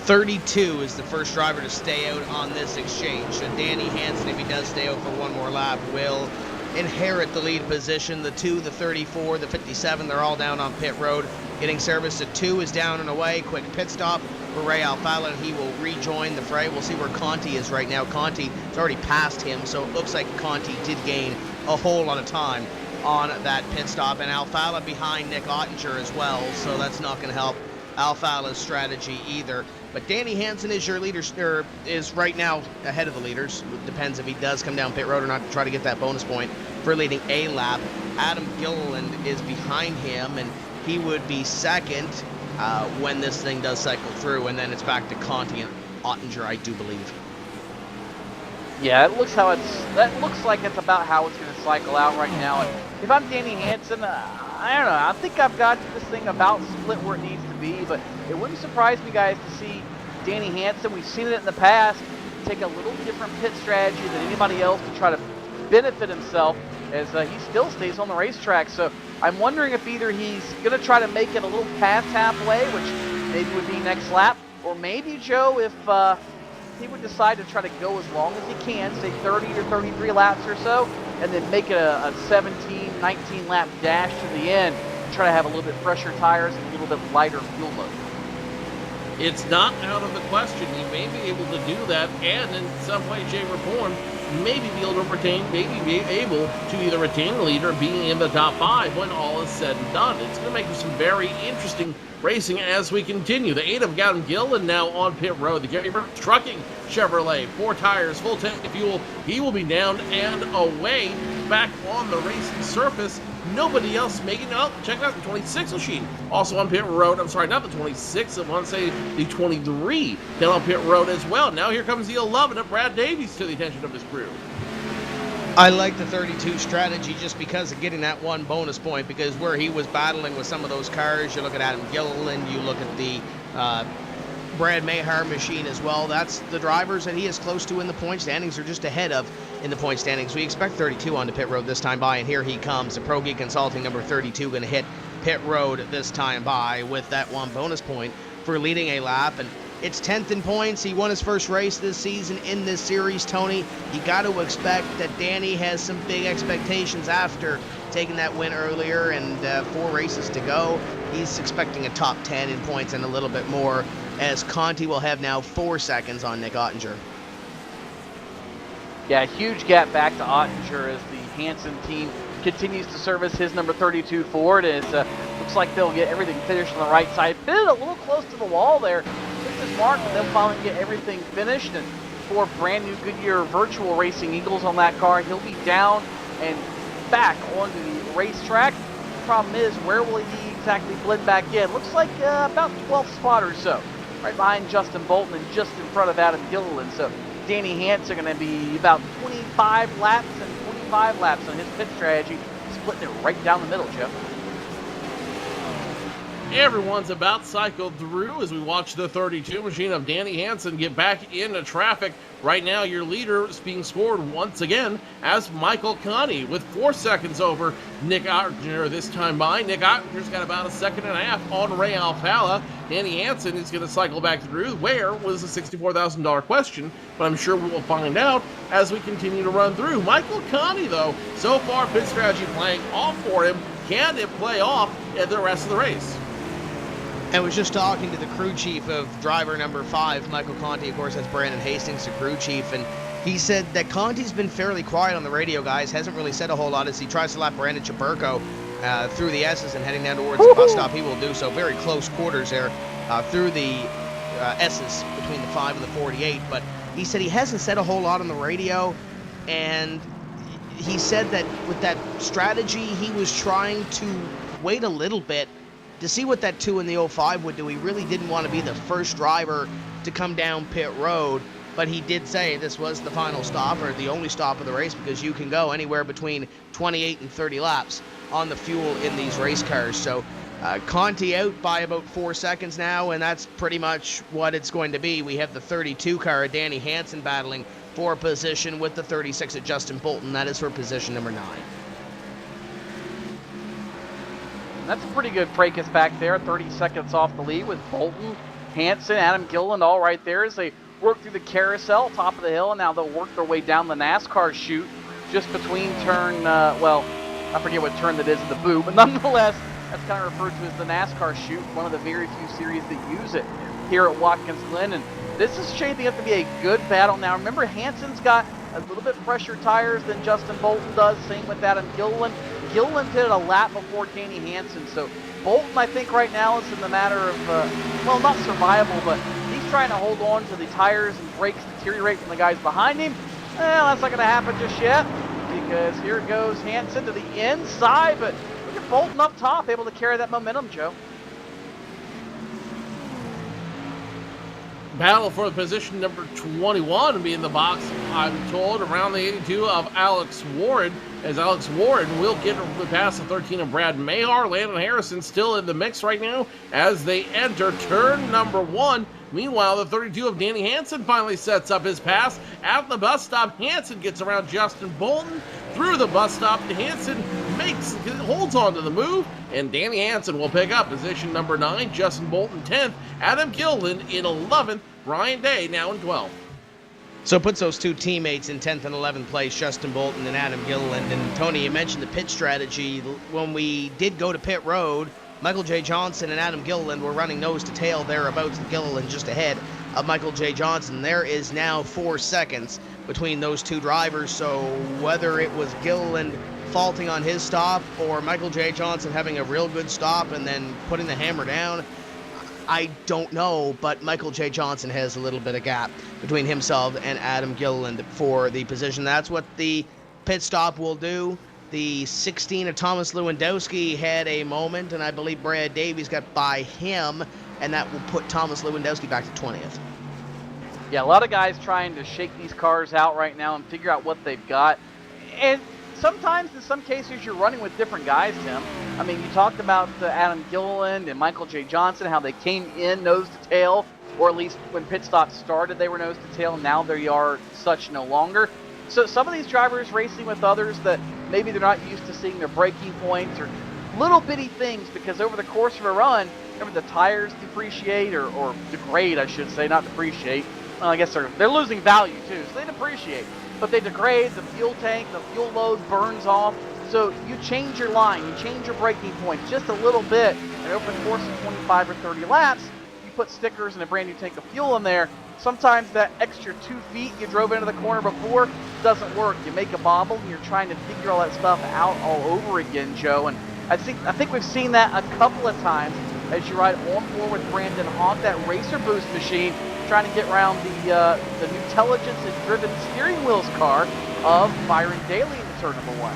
32 is the first driver to stay out on this exchange. So Danny Hansen, if he does stay out for one more lap, will inherit the lead position. The 2, the 34, the 57, they're all down on pit road getting service. The 2 is down and away. Quick pit stop for Ray Alfalla, and he will rejoin the fray. We'll see where Conti is right now. Conti has already passed him, so it looks like Conti did gain a whole lot of time on that pit stop. And Alfalla behind Nick Ottinger as well, so that's not going to help Alfalla's strategy either. But Danny Hansen is your leader, is right now ahead of the leaders. It depends if he does come down pit road or not to try to get that bonus point for leading a lap. Adam Gilliland is behind him, and he would be second when this thing does cycle through, and then it's back to Conti and Ottinger, I do believe. Yeah, that looks like it's about how it's going to cycle out right now. And if I'm Danny Hansen, I don't know. I think I've got this thing about split where it needs to be, but it wouldn't surprise me, guys, to see Danny Hansen, we've seen it in the past, take a little different pit strategy than anybody else to try to benefit himself as he still stays on the racetrack. So I'm wondering if either he's going to try to make it a little past halfway, which maybe would be next lap, or maybe, Joe, if he would decide to try to go as long as he can, say 30 or 33 laps or so, and then make it a 17, 19 lap dash to the end, try to have a little bit fresher tires and a little bit lighter fuel load. It's not out of the question. He may be able to do that, and in some way, shape, or form, maybe be able to either retain the lead or be in the top 5 when all is said and done. It's going to make for some very interesting racing as we continue. The 8 of Adam Gillen now on pit road. The Gary Burke Trucking Chevrolet, 4 tires, full tank of fuel. He will be down and away, back on the racing surface. Nobody else making it. Oh, check out the 26 machine. Also on pit road. I'm sorry, not the 26. I want to say the 23 down on pit road as well. Now here comes the 11 of Brad Davies to the attention of his crew. I like the 32 strategy just because of getting that one bonus point, because where he was battling with some of those cars, you look at Adam Gilliland, you look at the Brad Mayhar machine as well. That's the drivers that he is close to in the point standings, or just ahead of in the point standings. We expect 32 onto pit road this time by, and here he comes. The Pro Geek Consulting number 32 going to hit pit road this time by with that one bonus point for leading a lap. And it's 10th in points. He won his first race this season in this series, Tony. You got to expect that Danny has some big expectations after taking that win earlier, and 4 races to go. He's expecting a top 10 in points and a little bit more, as Conti will have now 4 seconds on Nick Ottinger. Yeah, huge gap back to Ottinger as the Hansen team continues to service his number 32 Ford. Looks like they'll get everything finished on the right side. Pitted a little close to the wall there. Took this mark, but they'll finally get everything finished. And 4 brand new Goodyear Virtual Racing Eagles on that car. He'll be down and back onto the racetrack. The problem is, where will he exactly blend back in? Looks like about 12th spot or so. Right behind Justin Bolton and just in front of Adam Gilliland. So Danny Hansen going to be about 25 laps and 25 laps on his pit strategy, splitting it right down the middle, Joe. Everyone's about cycled through as we watch the 32 machine of Danny Hansen get back into traffic. Right now, your leader is being scored once again as Michael Connie with 4 seconds over Nick Ottinger this time by. Nick Ottinger's got about 1.5 seconds on Ray Alfalla. Danny Hansen is going to cycle back through. Where was the $64,000 question? But I'm sure we will find out as we continue to run through. Michael Connie, though, so far pit strategy playing off for him. Can it play off at the rest of the race? I was just talking to the crew chief of driver number 5, Michael Conti. Of course, that's Brandon Hastings, the crew chief, and he said that Conti's been fairly quiet on the radio, guys. Hasn't really said a whole lot as he tries to lap Brandon Chaburko through the S's and heading down towards the bus stop. He will do so. Very close quarters there through the S's between the 5 and the 48, but he said he hasn't said a whole lot on the radio, and he said that with that strategy, he was trying to wait a little bit to see what that 2 in the 05 would do. He really didn't want to be the first driver to come down pit road, but he did say this was the final stop, or the only stop of the race, because you can go anywhere between 28 and 30 laps on the fuel in these race cars. So Conti out by about 4 seconds now, and that's pretty much what it's going to be. We have the 32 car of Danny Hansen battling for position with the 36 of Justin Bolton. That is for position number 9. That's a pretty good fracas back there, 30 seconds off the lead with Bolton, Hansen, Adam Gilliland all right there as they work through the carousel, top of the hill, and now they'll work their way down the NASCAR chute just between turn, well, I forget what turn that is in the boo, but nonetheless, that's kind of referred to as the NASCAR chute, one of the very few series that use it here at Watkins Glen, and this is shaping up to be a good battle. Now, remember, Hansen's got a little bit fresher tires than Justin Bolton does, same with Adam Gilliland. Gilliland did a lap before Danny Hansen, so Bolton, I think, right now is in the matter of, well, not survival, but he's trying to hold on to the tires and brakes deteriorate from the guys behind him. Well, that's not going to happen just yet, because here goes Hansen to the inside, but look at Bolton up top, able to carry that momentum, Joe. Battle for position number 21 will be in the box, I'm told, around the 82 of Alex Warren, as Alex Warren will get past the 13 of Brad Mayar. Landon Harrison still in the mix right now as they enter turn number 1. Meanwhile, the 32 of Danny Hansen finally sets up his pass. At the bus stop, Hansen gets around Justin Bolton. Through the bus stop, Hansen holds on to the move, and Danny Hansen will pick up position number 9, Justin Bolton 10th, Adam Gilliland in 11th, Ryan Day now in 12th. So it puts those two teammates in 10th and 11th place, Justin Bolton and Adam Gilliland. And Tony, you mentioned the pit strategy. When we did go to pit road, Michael J. Johnson and Adam Gilliland were running nose to tail thereabouts, and Gilliland just ahead of Michael J. Johnson. There is now 4 seconds between those two drivers, so whether it was Gilliland faulting on his stop or Michael J. Johnson having a real good stop and then putting the hammer down, I don't know, but Michael J. Johnson has a little bit of gap between himself and Adam Gilliland for the position. That's what the pit stop will do. The 16 of Thomas Lewandowski had a moment, and I believe Brad Davies got by him, and that will put Thomas Lewandowski back to 20th. Yeah, a lot of guys trying to shake these cars out right now and figure out what they've got. And sometimes, in some cases, you're running with different guys, Tim. I mean, you talked about Adam Gilliland and Michael J. Johnson, how they came in nose to tail, or at least when pit stops started, they were nose to tail. Now they are such no longer. So some of these drivers racing with others that maybe they're not used to seeing their braking points or little bitty things, because over the course of a run, remember the tires depreciate or degrade, I should say, not depreciate. Well, I guess they're losing value too, so they depreciate. But they degrade, the fuel tank, the fuel load burns off. So you change your line, you change your braking points just a little bit, and over the course of 25 or 30 laps, you put stickers and a brand new tank of fuel in there, sometimes that extra 2 feet you drove into the corner before doesn't work. You make a bobble and you're trying to figure all that stuff out all over again, Joe. And I think we've seen that a couple of times as you ride on board with Brandon Hawk, that racer boost machine, trying to get around the Intelligence-driven steering wheels car of Byron Daly in turn number 1.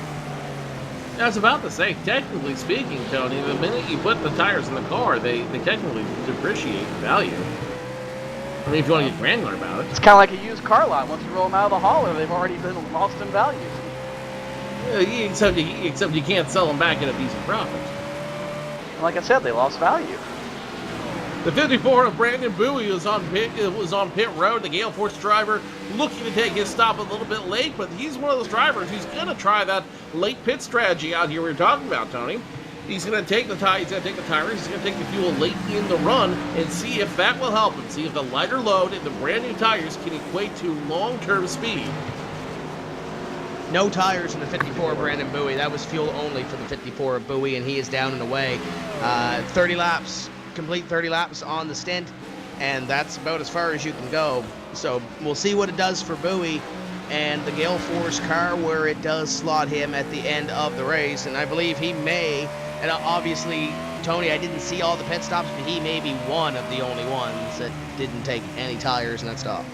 I was about to say, technically speaking, Tony, the minute you put the tires in the car, they technically depreciate in value. I mean, if you want to get granular about it. It's kind of like a used car lot. Once you roll them out of the hauler, they've already been lost in value. Except you can't sell them back at a decent profit. And like I said, they lost value. The 54 of Brandon Bowie was on pit road. The Gale Force driver looking to take his stop a little bit late, but he's one of those drivers who's going to try that late pit strategy out here we were talking about, Tony. He's going to take the tires, he's going to take the tires, he's going to take the fuel late in the run and see if that will help him. See if the lighter load and the brand new tires can equate to long-term speed. No tires in the 54 of Brandon Bowie. That was fuel only for the 54 of Bowie, and he is down and away. 30 laps, complete 30 laps on the stint, and that's about as far as you can go. So we'll see what it does for Bowie and the Gale Force car, where it does slot him at the end of the race. And I believe he may, and obviously, Tony, I didn't see all the pit stops, but he may be one of the only ones that didn't take any tires in that stop.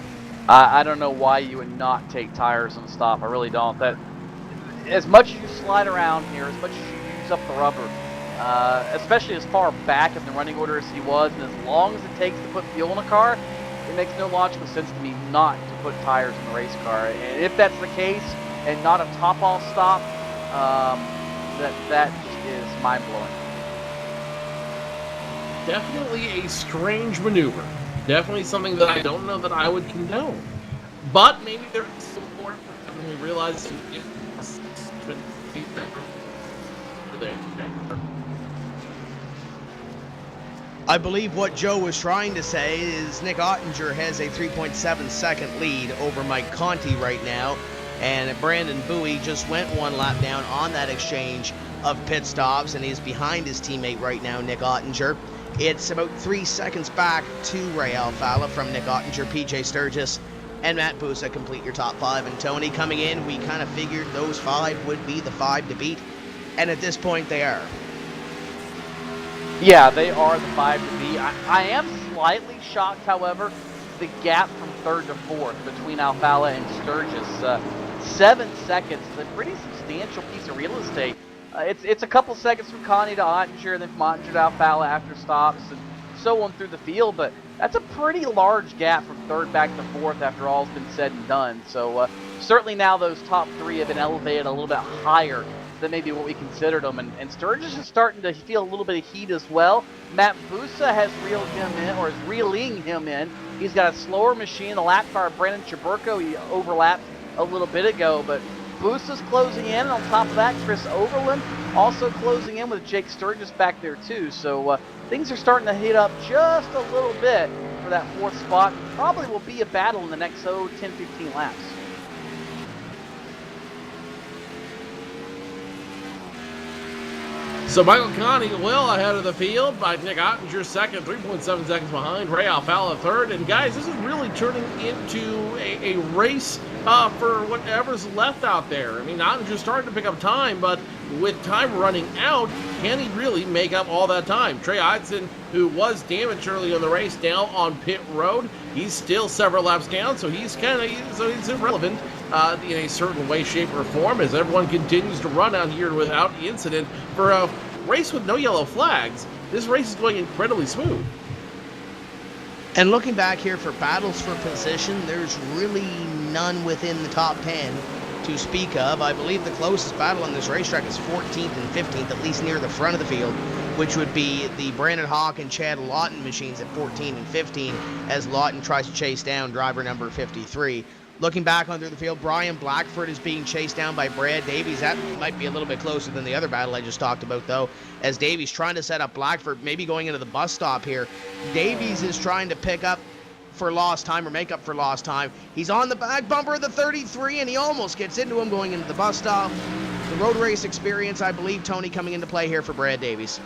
I don't know why you would not take tires on the stop. I really don't. That, as much as you slide around here, as much as you use up the rubber, especially as far back in the running order as he was, and as long as it takes to put fuel in a car, it makes no logical sense to me not to put tires in the race car. And if that's the case, and not a top-off stop, that is mind-blowing. Definitely a strange maneuver. Definitely something that I don't know that I would condone. But maybe there's some more when we realize I believe what Joe was trying to say is Nick Ottinger has a 3.7 second lead over Mike Conti right now, and Brandon Bowie just went 1 lap down on that exchange of pit stops, and he's behind his teammate right now, Nick Ottinger. It's about 3 seconds back to Ray Alfalla from Nick Ottinger, PJ Sturgis, and Matt Busa complete your top 5. And Tony, coming in, we kind of figured those 5 would be the 5 to beat, and at this point they are. Yeah, they are the 5 to beat. I am slightly shocked, however, the gap from 3rd to 4th between Alfalla and Sturgis. 7 seconds is a pretty substantial piece of real estate. It's a couple seconds from Conti to Ottinger, and then from Ottinger to Alfalla after stops, and so on through the field, but that's a pretty large gap from 3rd back to 4th after all's been said and done. So certainly now those top 3 have been elevated a little bit higher than maybe what we considered them, and Sturgis is starting to feel a little bit of heat as well. Matt Busa has reeled him in, or is reeling him in. He's got a slower machine. The lap car, Brandon Chaburko, he overlapped a little bit ago, but Busa's closing in, and on top of that, Chris Overland also closing in with Jake Sturgis back there too. So things are starting to heat up just a little bit for that 4th spot. Probably will be a battle in the next 10-15 laps. So Michael Conti well ahead of the field by Nick Ottinger second, 3.7 seconds behind, Ray Alfalla third. And guys, this is really turning into a race for whatever's left out there. I mean, Ottinger's starting to pick up time, but with time running out, can he really make up all that time? Trey Eidson, who was damaged early in the race, now on pit road. He's still several laps down, so he's irrelevant in a certain way, shape, or form as everyone continues to run out here without incident. For a race with no yellow flags, this race is going incredibly smooth. And looking back here for battles for position, there's really none within the top 10 to speak of. I believe the closest battle on this racetrack is 14th and 15th, at least near the front of the field, which would be the Brandon Hawk and Chad Lawton machines at 14 and 15, as Lawton tries to chase down driver number 53. Looking back onto the field, Brian Blackford is being chased down by Brad Davies. That might be a little bit closer than the other battle I just talked about, though, as Davies trying to set up Blackford, maybe going into the bus stop here. Davies is trying to pick up for lost time, or make up for lost time. He's on the back bumper of the 33, and he almost gets into him going into the bus stop. The road race experience, I believe, Tony, coming into play here for Brad Davies.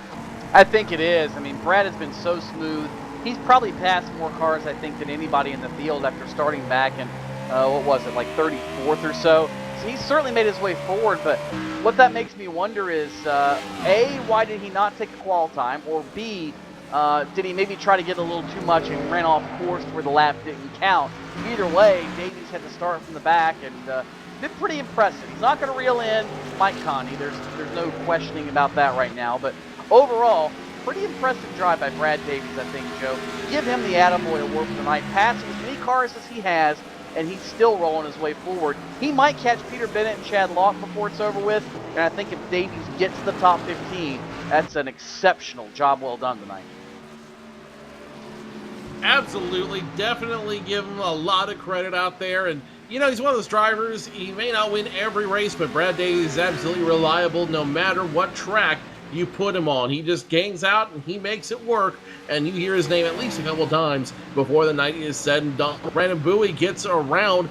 I think it is. I mean, Brad has been so smooth. he's probably passed more cars, I think, than anybody in the field after starting back in, what was it, like 34th or so. So he's certainly made his way forward, but what that makes me wonder is, A, why did he not take a qual time, or B, did he maybe try to get a little too much and ran off course where the lap didn't count? Either way, Davies had to start from the back and been pretty impressive. He's not going to reel in Mike Conti. There's no questioning about that right now. But overall, pretty impressive drive by Brad Davies, I think, Joe. Give him the attaboy award for the night. Passing as many cars as he has, and he's still rolling his way forward. He might catch Peter Bennett and Chad Lawton before it's over with. And I think if Davies gets to the top 15, that's an exceptional job well done tonight. Absolutely, definitely give him a lot of credit out there. And, you know, he's one of those drivers, he may not win every race, but Brad Davies is absolutely reliable no matter what track you put him on. He just gangs out and he makes it work, and you hear his name at least a couple times before the night is said and done. Brandon Bowie gets around,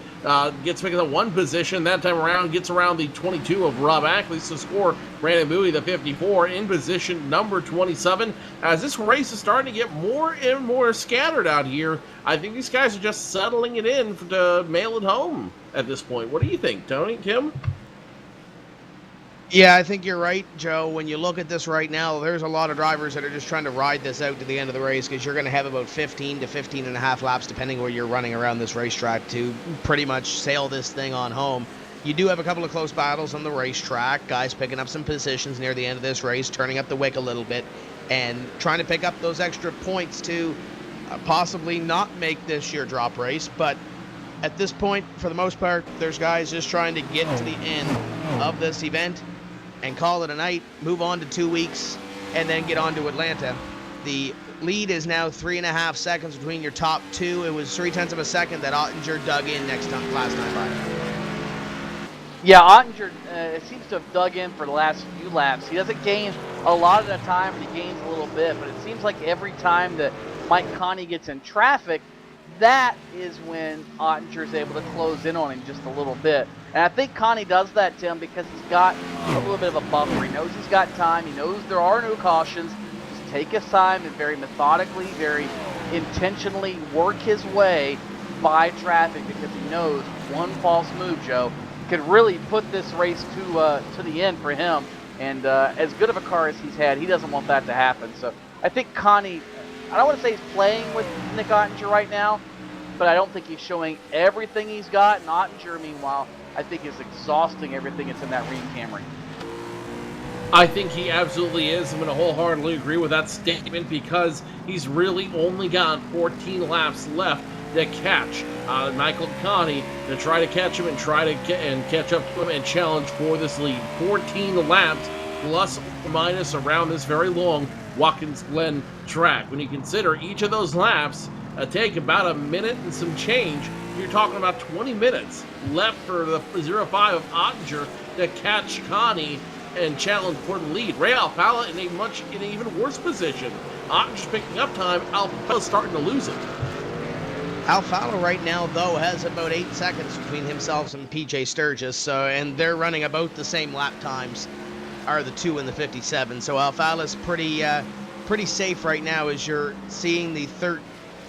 gets picking up one position. That time around, gets around the 22 of Rob Ackley to score Brandon Bowie, the 54, in position number 27. As this race is starting to get more and more scattered out here, I think these guys are just settling it in to mail it home at this point. What do you think, Tony, Tim? Yeah, I think you're right, Joe. When you look at this right now, there's a lot of drivers that are just trying to ride this out to the end of the race, because you're going to have about 15 to 15 and a half laps, depending where you're running around this racetrack, to pretty much sail this thing on home. You do have a couple of close battles on the racetrack, guys picking up some positions near the end of this race, turning up the wick a little bit, and trying to pick up those extra points to possibly not make this your drop race. But at this point, for the most part, there's guys just trying to get to the end of this event and call it a night, move on to 2 weeks, and then get on to Atlanta. The lead is now 3.5 seconds between your top two. It was 0.3 of a second that Ottinger dug in last time by. Yeah, Ottinger it seems to have dug in for the last few laps. He doesn't gain a lot of the time, and he gains a little bit, but it seems like every time that Mike Conti gets in traffic, that is when Ottinger is able to close in on him just a little bit. And I think Conti does that, Tim, because he's got a little bit of a buffer. He knows he's got time. He knows there are no cautions. Just take his time and very methodically, very intentionally work his way by traffic, because he knows one false move, Joe, could really put this race to the end for him. And as good of a car as he's had, he doesn't want that to happen. So I think Conti, I don't want to say he's playing with Nick Ottinger right now, but I don't think he's showing everything he's got. And Ottinger, meanwhile, I think is exhausting everything that's in that Ream Camry. I think he absolutely is. I'm going to wholeheartedly agree with that statement, because he's really only got 14 laps left to catch Michael Conti, to try to catch him and catch up to him and challenge for this lead. 14 laps plus or minus around this very long Watkins Glen track. When you consider each of those laps take about a minute and some change, you're talking about 20 minutes left for the 05 of Ottinger to catch Conti and challenge for the lead. Ray Alfala in an even worse position. Ottinger's picking up time. Alfala's starting to lose it. Alfala right now, though, has about 8 seconds between himself and PJ Sturgis, and they're running about the same lap times, are the two in the 57. So Alfala's pretty safe right now, as you're seeing the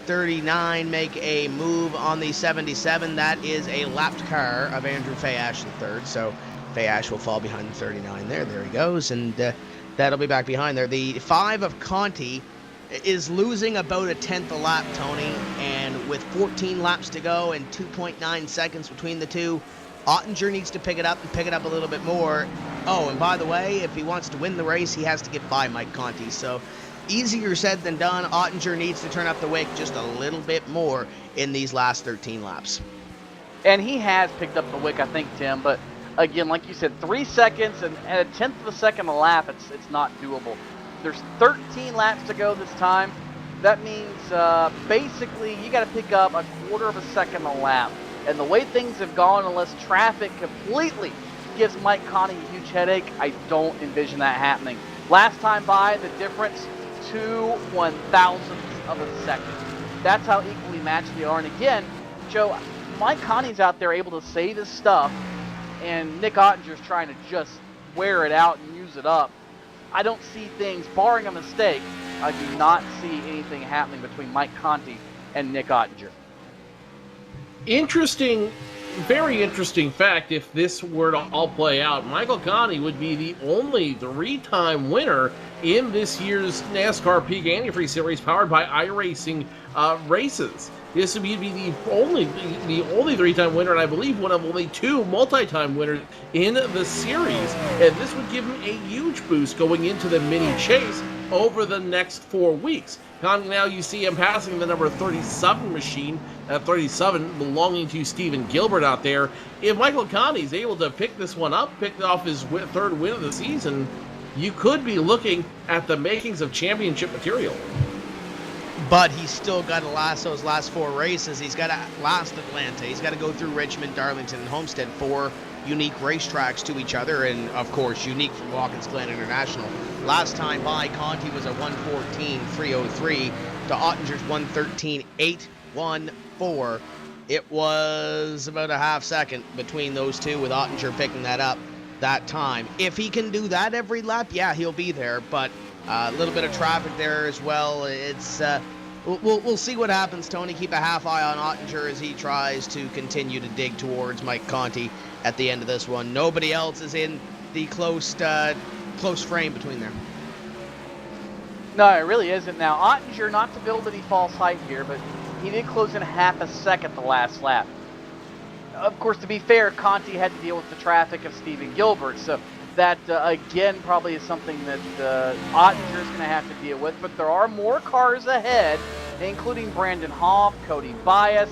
39 make a move on the 77. That is a lapped car of Andrew Fayash III. So Fayash will fall behind the 39 there. There he goes, and that'll be back behind there. The 5 of Conti is losing about a tenth a lap, Tony, and with 14 laps to go and 2.9 seconds between the two, Ottinger needs to pick it up and pick it up a little bit more. Oh, and by the way, if he wants to win the race, he has to get by Mike Conti. So easier said than done. Ottinger needs to turn up the wick just a little bit more in these last 13 laps. And he has picked up the wick, I think, Tim, but again, like you said, 3 seconds and at a tenth of a second a lap, it's not doable. There's 13 laps to go this time. That means basically you got to pick up a quarter of a second a lap. And the way things have gone, unless traffic completely gives Mike Conti a huge headache, I don't envision that happening. Last time by, the difference, 2 1,000ths of a second. That's how equally matched they are. And again, Joe, Mike Conti's out there able to save his stuff, and Nick Ottinger's trying to just wear it out and use it up. I don't see things, barring a mistake, I do not see anything happening between Mike Conti and Nick Ottinger. Interesting, very interesting fact, if this were to all play out, Michael Conti would be the only 3-time winner in this year's NASCAR Peak Antifreeze Series powered by iRacing races. This would be the only 3-time winner, and I believe one of only 2 multi-time winners in the series. And this would give him a huge boost going into the mini chase over the next 4 weeks. Now you see him passing the number 37 machine, 37 belonging to Stephen Gilbert out there. If Michael Conti is able to pick this one up, pick off his 3rd win of the season, you could be looking at the makings of championship material. But he's still got to last those last 4 races. He's got to last Atlanta. He's got to go through Richmond, Darlington, and Homestead, 4 unique racetracks to each other, and of course unique from Watkins Glen International. Last time by, Conti was a 1:14.303 to Ottinger's 1:13.814. It was about a half second between those two, with Ottinger picking that up that time. If he can do that every lap, yeah, he'll be there, but a little bit of traffic there as well. It's we'll see what happens, Tony. Keep a half eye on Ottinger as he tries to continue to dig towards Mike Conti at the end of this one. Nobody else is in the close frame between them. No, it really isn't. Now, Ottinger, not to build any false hype here, but he did close in half a second the last lap. Of course, to be fair, Conti had to deal with the traffic of Stephen Gilbert, so that, again, probably is something that Ottinger is going to have to deal with. But there are more cars ahead, including Brandon Hoff, Cody Bias.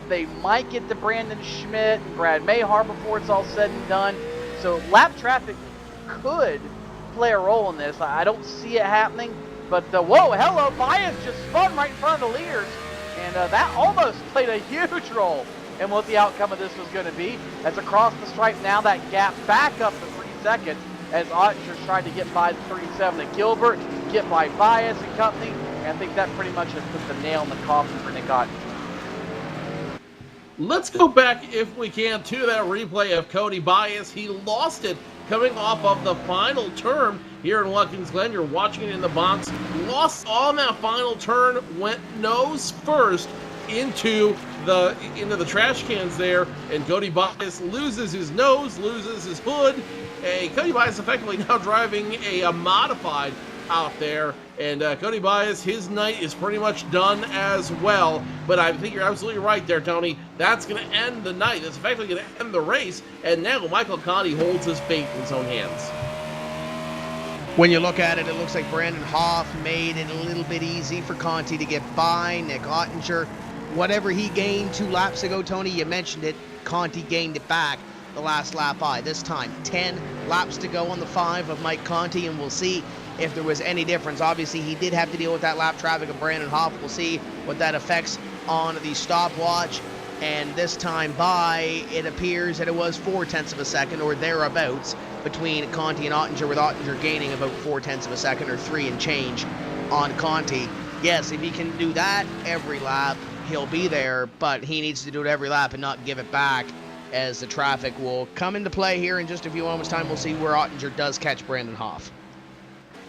They might get to Brandon Schmidt and Brad Mayhar before it's all said and done. So lap traffic could play a role in this. I don't see it happening. But, whoa, hello, Bias just spun right in front of the leaders. And that almost played a huge role in what the outcome of this was going to be. As across the stripe now, that gap back up to 3 seconds as Ottinger tried to get by the 37 at Gilbert, get by Bias and company. And I think that pretty much has put the nail in the coffin for Nick Ottinger. Let's go back, if we can, to that replay of Cody Bias. He lost it coming off of the final turn here in Watkins Glen. You're watching it in the box. Lost on that final turn, went nose first into the trash cans there, and Cody Bias loses his nose, loses his hood. Cody Bias effectively now driving a modified out there, and Cody Bias, his night is pretty much done as well. But I think you're absolutely right there, Tony. That's going to end the night. That's effectively going to end the race, and now Michael Conti holds his fate in his own hands. When you look at it, it looks like Brandon Hoff made it a little bit easy for Conti to get by. Nick Ottinger, whatever he gained 2 laps ago, Tony, you mentioned it, Conti gained it back the last lap by. This time, 10 laps to go on the 5 of Mike Conti, and we'll see if there was any difference. Obviously, he did have to deal with that lap traffic of Brandon Hoff. We'll see what that affects on the stopwatch. And this time by, it appears that it was 0.4 of a second or thereabouts between Conti and Ottinger, with Ottinger gaining about 0.4 of a second or 3 and change on Conti. Yes, if he can do that every lap, he'll be there, but he needs to do it every lap and not give it back, as the traffic will come into play here in just a few moments' time. We'll see where Ottinger does catch Brandon Hoff.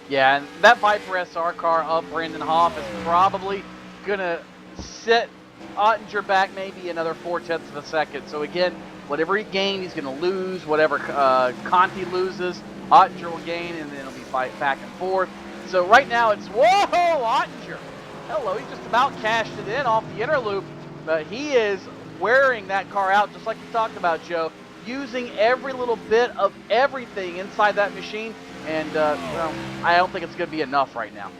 Yeah, and that Viper SR car of Brandon Hoff is probably going to set Ottinger back maybe another 0.4 of a second. So again, whatever he gained, he's going to lose. Whatever Conti loses, Ottinger will gain, and then it'll be fight back and forth. So right now it's, whoa, Ottinger. Hello, he just about cashed it in off the inner loop. But he is wearing that car out, just like you talked about, Joe, using every little bit of everything inside that machine. And, well, I don't think it's going to be enough right now.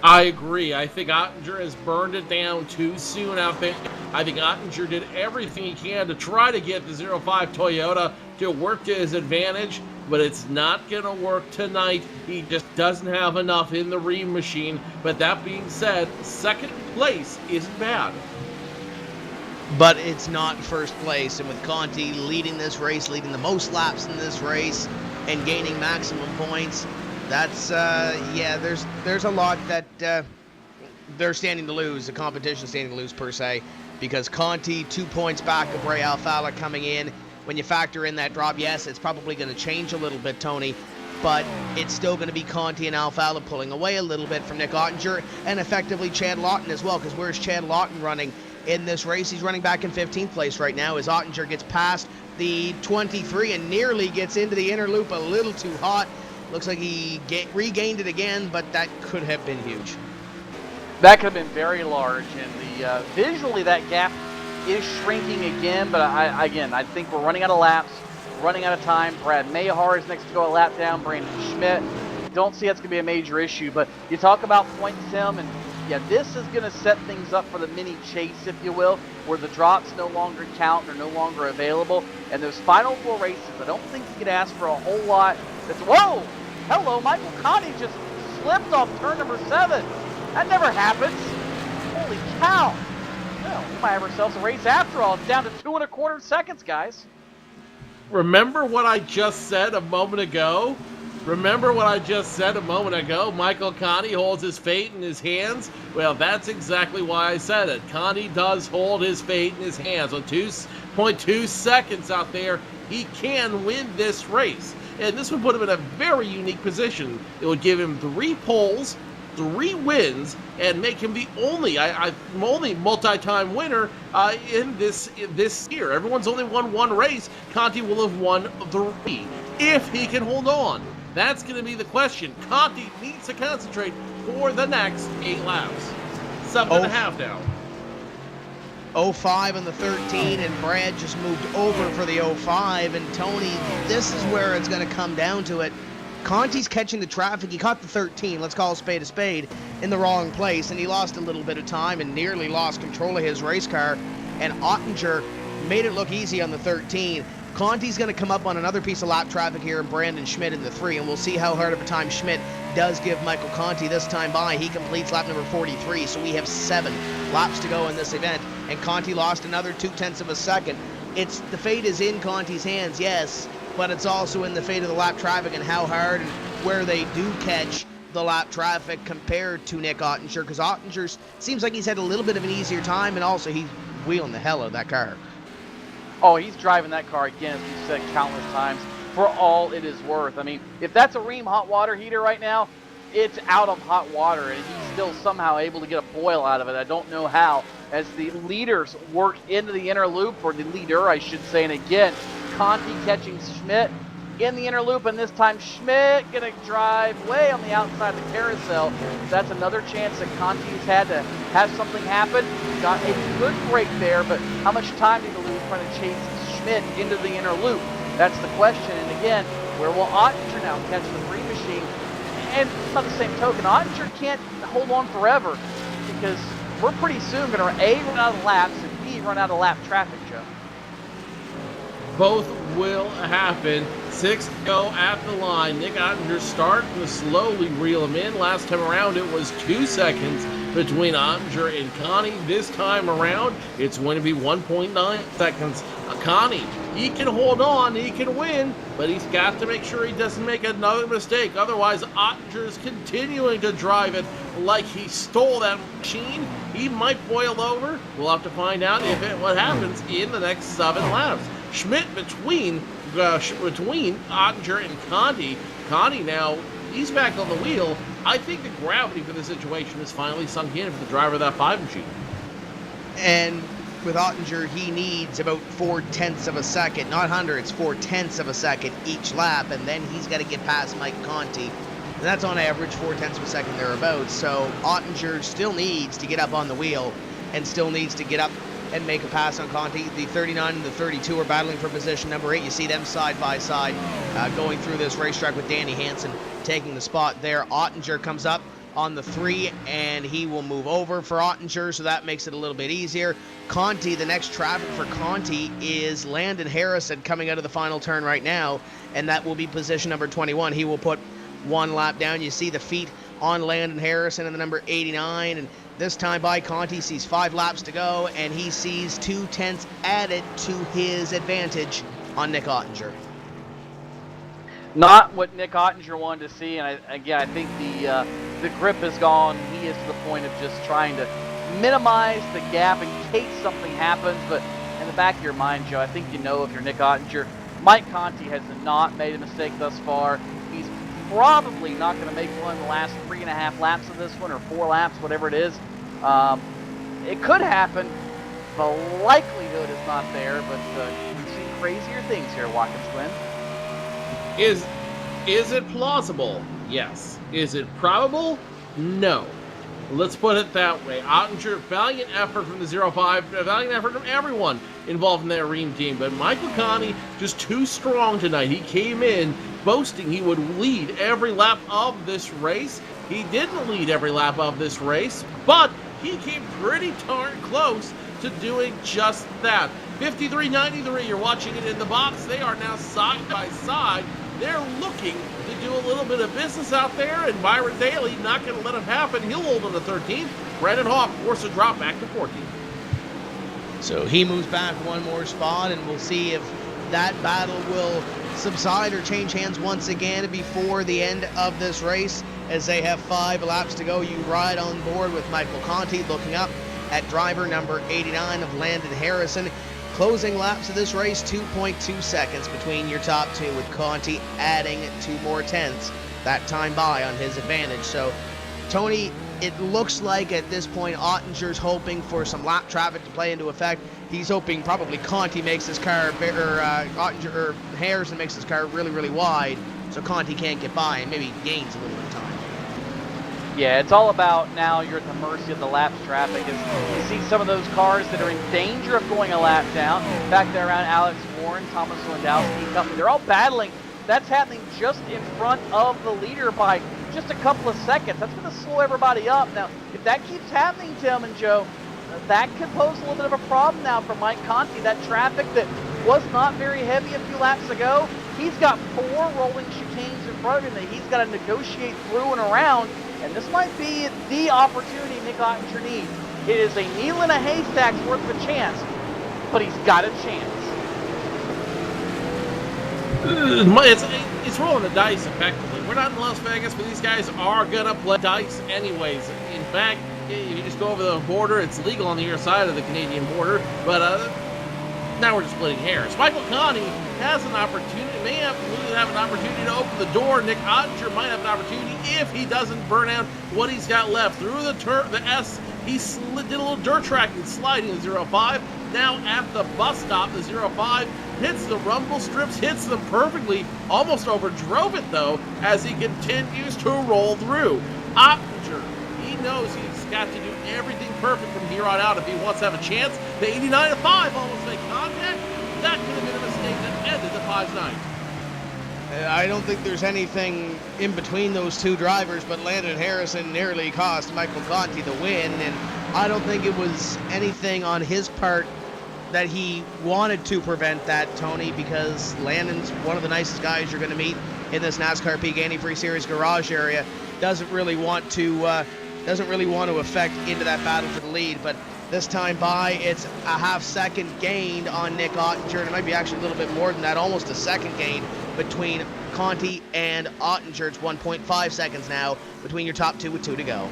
I agree. I think Ottinger has burned it down too soon out there. I think Ottinger did everything he can to try to get the 05 Toyota to work to his advantage, but it's not going to work tonight. He just doesn't have enough in the ream machine. But that being said, second place isn't bad. But it's not first place, and with Conti leading this race, leading the most laps in this race, and gaining maximum points, that's, yeah, there's a lot that they're standing to lose, the competition standing to lose per se, because Conti 2 points back of Ray Alfala coming in. When you factor in that drop, yes, it's probably going to change a little bit, Tony, but it's still going to be Conti and Alfala pulling away a little bit from Nick Ottinger, and effectively Chad Lawton as well, because where's Chad Lawton running in this race? He's running back in 15th place right now as Ottinger gets past the 23 and nearly gets into the inner loop a little too hot. Looks like he regained it again, but that could have been huge. That could have been very large, and visually that gap is shrinking again, but I think we're running out of laps, running out of time. Brad Mayhar is next to go a lap down, Brandon Schmidt. Don't see that's going to be a major issue, but you talk about points, Tim, and yeah, this is going to set things up for the mini chase, if you will, where the drops no longer count, they're no longer available, and those final 4 races, I don't think you could ask for a whole lot. Whoa! Hello, Michael Conti just slipped off turn number 7. That never happens. Holy cow. Well, we might have ourselves a race after all. It's down to 2 1/4 seconds, guys. Remember what I just said a moment ago? Michael Conti holds his fate in his hands. Well, that's exactly why I said it. Conti does hold his fate in his hands. With 2.2 seconds out there, he can win this race. And this would put him in a very unique position. It would give him 3 poles, 3 wins, and make him the only multi-time winner in this year. Everyone's only won 1 race. Conti will have won 3 if he can hold on. That's going to be the question. Conti needs to concentrate for the next 8 laps. 7.5 now. 05 on the 13, and Brad just moved over for the 05. And Tony, this is where it's going to come down to it. Conti's catching the traffic. He caught the 13, let's call a spade, in the wrong place, and he lost a little bit of time and nearly lost control of his race car. And Ottinger made it look easy on the 13. Conti's going to come up on another piece of lap traffic here, and Brandon Schmidt in the 3, and we'll see how hard of a time Schmidt does give Michael Conti this time by. He completes lap number 43, so we have 7 laps to go in this event, and Conti lost another 0.2 of a second. The fate is in Conti's hands, yes, but it's also in the fate of the lap traffic and how hard and where they do catch the lap traffic compared to Nick Ottinger, because Ottinger seems like he's had a little bit of an easier time, and also he's wheeling the hell out of that car. Oh, he's driving that car again, as we've said countless times, for all it is worth. I mean, if that's a Rheem hot water heater right now, it's out of hot water, and he's still somehow able to get a boil out of it. I don't know how, as the leaders work into the inner loop, or the leader, I should say, and again, Conti catching Schmidt in the inner loop, and this time Schmidt gonna drive way on the outside of the carousel. That's another chance that Conti's had to have something happen. Got a good break there, but how much time did he lose trying to chase Schmidt into the inner loop? That's the question. And again, where will Ottinger now catch the 3 machine? And by the same token, Ottinger can't hold on forever, because we're pretty soon going to A, run out of laps, and B, run out of lap traffic, Joe. Both will happen. 6 to go at the line. Nick Ottinger starting to slowly reel him in. Last time around, it was 2 seconds between Ottinger and Conti. This time around, it's going to be 1.9 seconds. Conti, he can hold on, he can win, but he's got to make sure he doesn't make another mistake. Otherwise, Ottinger is continuing to drive it like he stole that machine. He might boil over. We'll have to find out what happens in the next 7 laps. Schmidt between Ottinger and Conti. Conti now, he's back on the wheel. I think the gravity for the situation has finally sunk in for the driver of that 5 machine. And with Ottinger, he needs about 0.4 of a second, not hundredths, 0.4 of a second each lap, and then he's got to get past Mike Conti. And that's on average 0.4 of a second thereabouts. So Ottinger still needs to get up on the wheel and still needs to get up and make a pass on Conti. The 39 and the 32 are battling for position number 8. You see them side by side going through this racetrack with Danny Hansen taking the spot there. Ottinger comes up on the 3, and he will move over for Ottinger, so that makes it a little bit easier. Conti, the next traffic for Conti is Landon Harrison coming out of the final turn right now, and that will be position number 21. He will put 1 lap down. You see the feet on Landon Harrison and the number 89, and this time by Conti sees 5 laps to go, and he sees 0.2 added to his advantage on Nick Ottinger. Not what Nick Ottinger wanted to see, and I think the grip is gone. He is to the point of just trying to minimize the gap in case something happens. But in the back of your mind, Joe, I think you know if you're Nick Ottinger, Mike Conti has not made a mistake thus far. He's probably not going to make one in the last 3.5 laps of this one, or 4 laps, whatever it is. It could happen. The likelihood is not there, but we've seen crazier things here at Watkins Glen. Is it plausible? Yes. Is it probable? No. Let's put it that way. Ottinger, valiant effort from the 05, valiant effort from everyone involved in that Ream team, but Michael Conti just too strong tonight. He came in boasting he would lead every lap of this race. He didn't lead every lap of this race, but he came pretty darn close to doing just that. 53.93, you're watching it in the box. They are now side by side. They're looking to do a little bit of business out there, and Byron Daly not going to let him happen. He'll hold on to 13th. Brandon Hawk forced a drop back to 14th. So he moves back one more spot, and we'll see if that battle will subside or change hands once again before the end of this race. As they have 5 laps to go, you ride on board with Michael Conti looking up at driver number 89 of Landon Harrison. Closing laps of this race, 2.2 seconds between your top 2, with Conti adding 2 more tenths that time by on his advantage. So, Tony, it looks like at this point Ottinger's hoping for some lap traffic to play into effect. He's hoping probably Conti makes his car, or Harrison makes his car really, really wide, so Conti can't get by and maybe gains a little bit of time. Yeah, it's all about now you're at the mercy of the laps traffic. As you see some of those cars that are in danger of going a lap down. Back there around Alex Warren, Thomas Lewandowski company, they're all battling. That's happening just in front of the leader by just a couple of seconds. That's going to slow everybody up. Now, if that keeps happening, Tim and Joe, that could pose a little bit of a problem now for Mike Conti. That traffic that was not very heavy a few laps ago, he's got 4 rolling chicanes in front of him that he's got to negotiate through and around. And this might be the opportunity Nick Ottinger needs. It is a needle in a haystack's worth of a chance, but he's got a chance. It's rolling the dice effectively. We're not in Las Vegas, but these guys are going to play dice anyways. In fact, if you just go over the border, it's legal on the other side of the Canadian border, but now we're just splitting hairs. Michael Conti has an opportunity, may have an opportunity to open the door. Nick Ottinger might have an opportunity if he doesn't burn out what he's got left. Through the S, he did a little dirt tracking, sliding the 05. Now at the bus stop, the 05 hits the rumble strips, hits them perfectly, almost overdrove it though, as he continues to roll through. Ottinger, he knows he's got to do everything perfect from here on out if he wants to have a chance. The 89.5 almost make contact. That could have been a mistake that ended the 5-9. I don't think there's anything in between those two drivers, but Landon Harrison nearly cost Michael Conti the win, and I don't think it was anything on his part that he wanted to prevent that, Tony, because Landon's one of the nicest guys you're going to meet in this NASCAR Peak Antifreeze Series garage area. Doesn't really want to affect into that battle for the lead, but this time by, it's a half-second gained on Nick Ottinger, and it might be actually a little bit more than that, almost a second gain between Conti and Ottinger. It's 1.5 seconds now between your top 2 with 2 to go.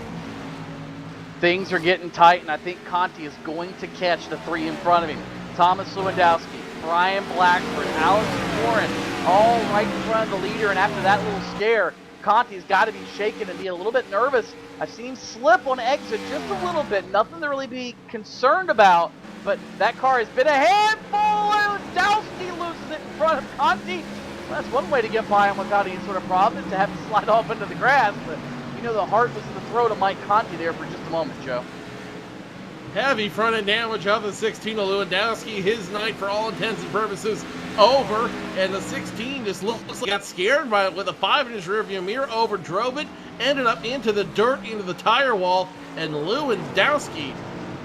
Things are getting tight, and I think Conti is going to catch the 3 in front of him. Thomas Lewandowski, Brian Blackford, Alex Warren, all right in front of the leader, and after that little scare, Conti's got to be shaken and be a little bit nervous. I've seen him slip on exit just a little bit, nothing to really be concerned about, but that car has been a handful. Lewandowski loses it in front of Conti. Well, that's one way to get by him without any sort of problem, is to have him slide off into the grass, but you know the heart was in the throat of Mike Conti there for just a moment, Joe. Heavy front end damage of the 16 of Lewandowski. His night, for all intents and purposes, over. And the 16 just looks like got scared by it with a 5 in his rearview mirror, overdrove it, ended up into the dirt, into the tire wall, and Lewandowski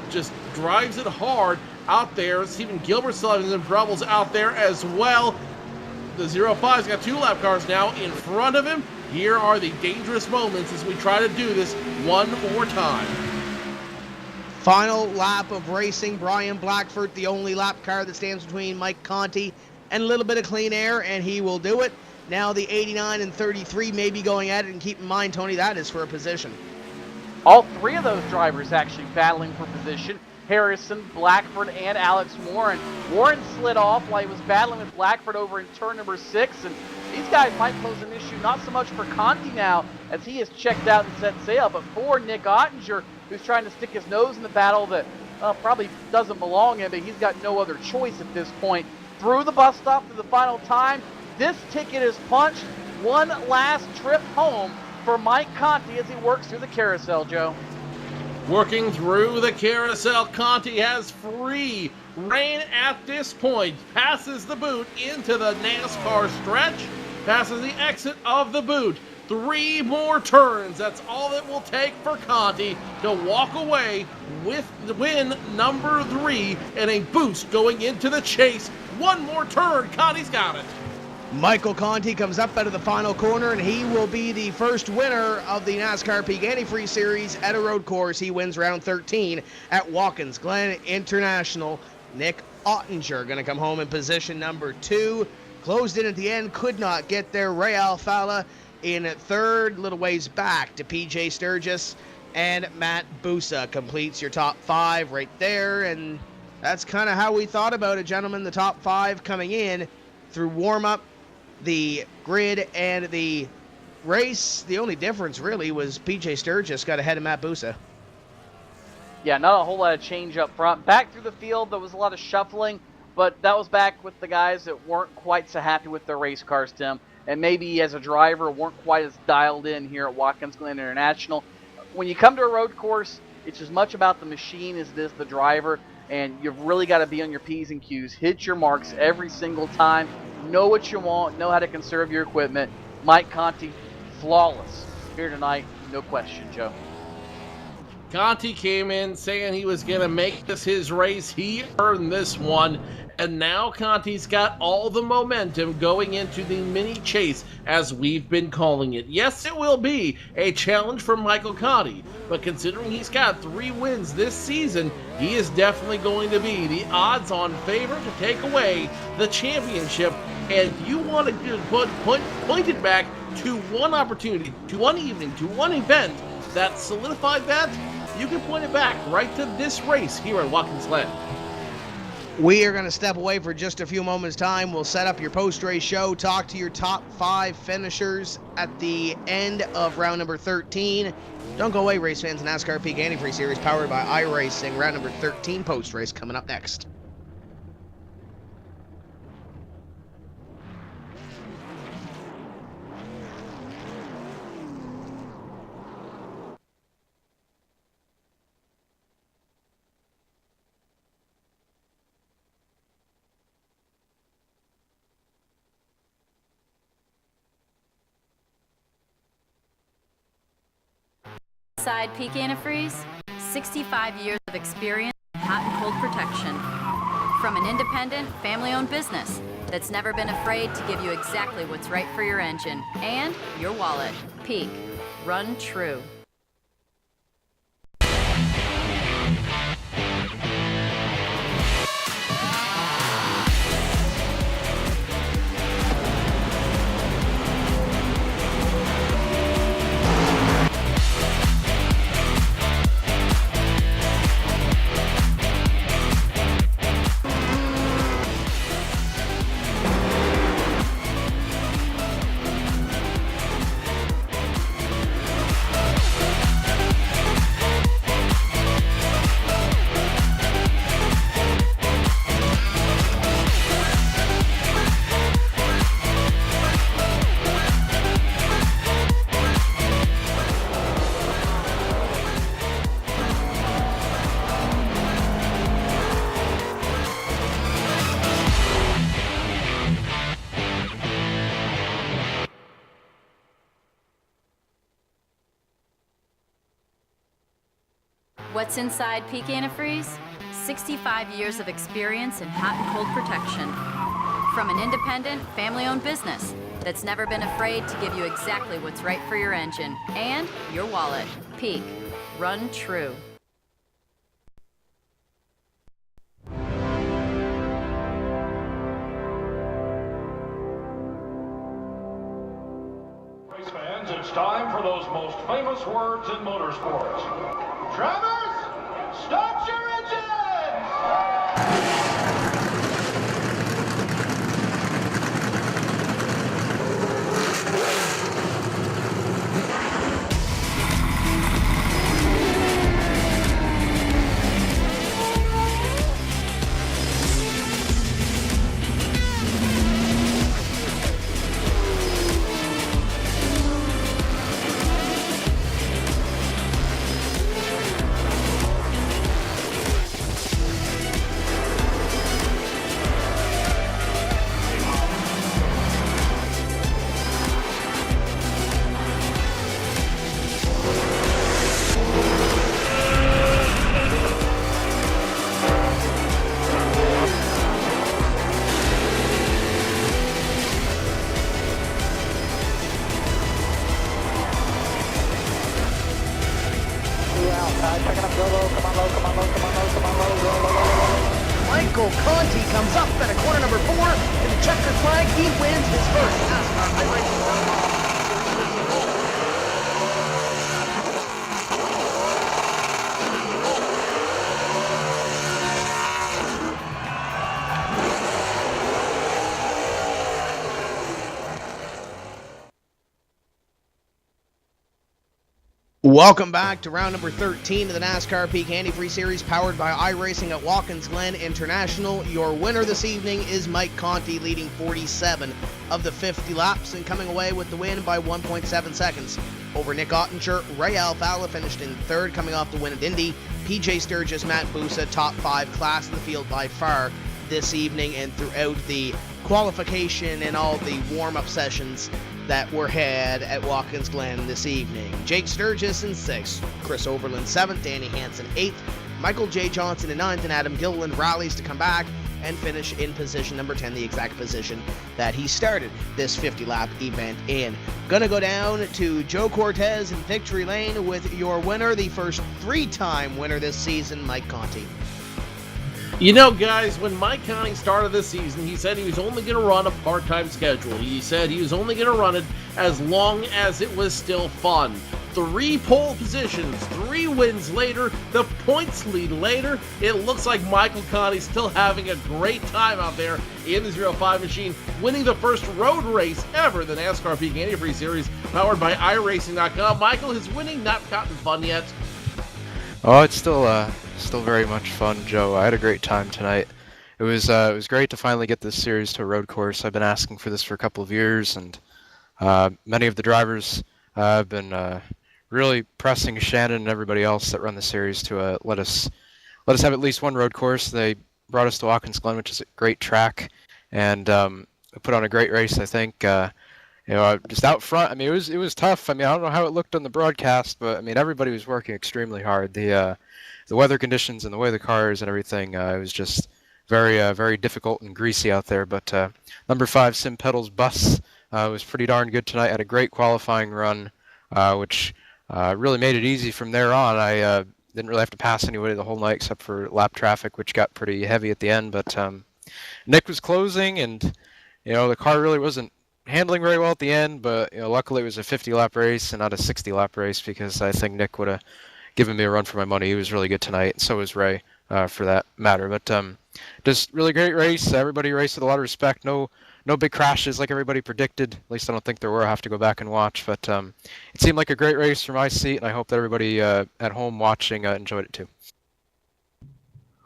just drives it hard out there. Stephen Gilbert still having some troubles out there as well. The 05's got 2 lap cars now in front of him. Here are the dangerous moments as we try to do this one more time. Final lap of racing. Brian Blackford, the only lap car that stands between Mike Conti and a little bit of clean air, and he will do it. Now the 89 and 33 may be going at it, and keep in mind, Tony, that is for a position. All 3 of those drivers actually battling for position. Harrison, Blackford, and Alex Warren. Warren slid off while he was battling with Blackford over in turn number 6, and these guys might pose an issue not so much for Conti now as he has checked out and set sail, but for Nick Ottinger, who's trying to stick his nose in the battle that probably doesn't belong in, but he's got no other choice at this point. Through the bus stop for the final time, this ticket is punched. One last trip home for Mike Conti as he works through the carousel, Joe. Working through the carousel, Conti has free reign at this point. Passes the boot into the NASCAR stretch. Passes the exit of the boot. 3 more turns. That's all it will take for Conti to walk away with the win number 3 and a boost going into the chase. One more turn. Conti's got it. Michael Conti comes up out of the final corner, and he will be the first winner of the NASCAR Peak Antifreeze Series at a road course. He wins round 13 at Watkins Glen International. Nick Ottinger going to come home in position number 2. Closed in at the end, could not get there. Ray Alfala in third, little ways back to PJ Sturgis, and Matt Busa completes your top 5 right there. And that's kind of how we thought about it, gentlemen. The top 5 coming in through warm-up, the grid, and the race. The only difference really was PJ Sturgis got ahead of Matt Busa. Yeah, not a whole lot of change up front. Back through the field, there was a lot of shuffling, but that was back with the guys that weren't quite so happy with their race cars, Tim, and maybe as a driver weren't quite as dialed in here at Watkins Glen International. When you come to a road course, it's as much about the machine as it is the driver, and you've really got to be on your P's and Q's. Hit your marks every single time. Know what you want. Know how to conserve your equipment. Mike Conti, flawless here tonight, no question, Joe. Conti came in saying he was going to make this his race. He earned this one. And now Conti's got all the momentum going into the mini chase, as we've been calling it. Yes, it will be a challenge for Michael Conti, but considering he's got 3 wins this season, he is definitely going to be the odds-on favorite to take away the championship. And you want to point it back to one opportunity, to one evening, to one event that solidified that, you can point it back right to this race here at Watkins Glen. We are going to step away for just a few moments' time. We'll set up your post-race show, talk to your top 5 finishers at the end of round number 13. Don't go away, race fans. NASCAR Peak Antifreeze Series powered by iRacing. Round number 13 post-race coming up next. Inside Peak Antifreeze, 65 years of experience in hot and cold protection. From an independent, family-owned business that's never been afraid to give you exactly what's right for your engine and your wallet. Peak. Run true. What's inside Peak Antifreeze? 65 years of experience in hot and cold protection. From an independent, family-owned business that's never been afraid to give you exactly what's right for your engine and your wallet. Peak. Run true. Race fans, it's time for those most famous words in motorsports. Drivers, start your engines! Michael Conti comes up at a corner number 4 to the checkered flag. He wins his first NASCAR iRacing. Welcome back to round number 13 of the NASCAR Peak Antifreeze Series, powered by iRacing at Watkins Glen International. Your winner this evening is Mike Conti, leading 47 of the 50 laps and coming away with the win by 1.7 seconds. Over Nick Ottinger, Ray Alfalla finished in third, coming off the win at Indy. PJ Sturgis, Matt Busa, top 5 class of the field by far this evening and throughout the qualification and all the warm-up sessions that were had at Watkins Glen this evening. Jake Sturgis in 6th, Chris Overland 7th, Danny Hansen 8th, Michael J. Johnson in 9th, and Adam Gilliland rallies to come back and finish in position number 10, the exact position that he started this 50-lap event in. Gonna go down to Joe Cortez in victory lane with your winner, the first 3-time winner this season, Mike Conti. You know, guys, when Mike Conti started this season, he said he was only going to run a part-time schedule. He said he was only going to run it as long as it was still fun. 3 pole positions, 3 wins later, the points lead later. It looks like Michael Conti's still having a great time out there in the 05 machine, winning the first road race ever, the NASCAR Peak Antifreeze Series, powered by iRacing.com. Michael, has winning not gotten fun yet? Oh, it's still very much fun, Joe. I had a great time tonight. It was great to finally get this series to a road course. I've been asking for this for a couple of years, and many of the drivers have been really pressing Shannon and everybody else that run the series to let us have at least one road course. They brought us to Watkins Glen, which is a great track, and put on a great race, I think. Just out front, I mean, it was tough. I mean, I don't know how it looked on the broadcast, but I mean, everybody was working extremely hard. The weather conditions and the way the cars and everything, it was just very difficult and greasy out there. But number 5, Sim Peddle's bus was pretty darn good tonight. Had a great qualifying run, which really made it easy from there on. I didn't really have to pass anybody the whole night except for lap traffic, which got pretty heavy at the end. But Nick was closing, and the car really wasn't handling very well at the end, but luckily it was a 50-lap race and not a 60-lap race, because I think Nick would have given me a run for my money. He was really good tonight, and so was Ray, for that matter. But just really great race. Everybody raced with a lot of respect. No big crashes like everybody predicted. At least I don't think there were. I have to go back and watch, but it seemed like a great race from my seat, and I hope that everybody at home watching enjoyed it too.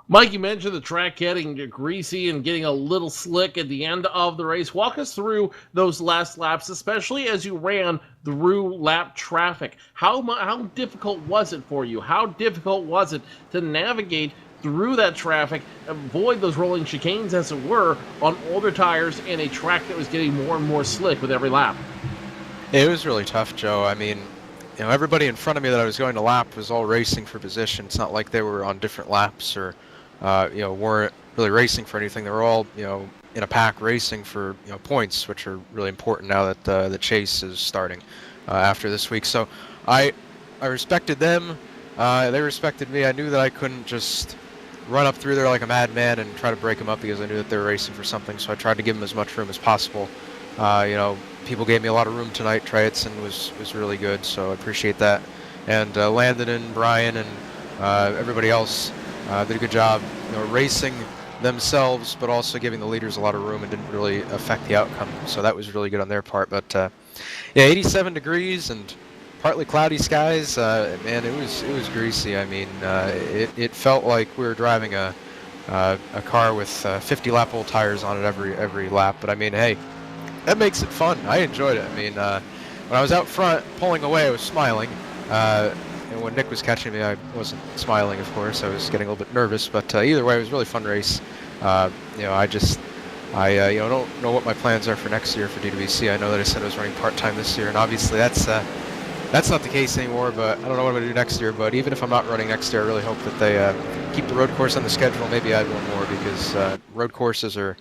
Mike, you mentioned the track getting greasy and getting a little slick at the end of the race. Walk us through those last laps, especially as you ran through lap traffic. How difficult was it for you? How difficult was it to navigate through that traffic, avoid those rolling chicanes, as it were, on older tires and a track that was getting more and more slick with every lap? It was really tough, Joe. I mean, everybody in front of me that I was going to lap was all racing for position. It's not like they were on different laps or weren't really racing for anything. They were all, in a pack racing for, points, which are really important now that the chase is starting after this week. So I respected them. They respected me. I knew that I couldn't just run up through there like a madman and try to break them up, because I knew that they were racing for something. So I tried to give them as much room as possible. People gave me a lot of room tonight. Trietson was really good, so I appreciate that. And Landon and Brian and everybody else did a good job, racing themselves, but also giving the leaders a lot of room and didn't really affect the outcome. So that was really good on their part. But 87 degrees and partly cloudy skies. Man, it was greasy. I mean, it felt like we were driving a car with 50-lap old tires on it every lap. But I mean, hey, that makes it fun. I enjoyed it. I mean, when I was out front pulling away, I was smiling. And when Nick was catching me, I wasn't smiling, of course. I was getting a little bit nervous, but either way, it was a really fun race. I don't know what my plans are for next year for DWC. I know that I said I was running part-time this year, and obviously that's not the case anymore, but I don't know what I'm going to do next year. But even if I'm not running next year, I really hope that they keep the road course on the schedule, maybe add one more, because road courses are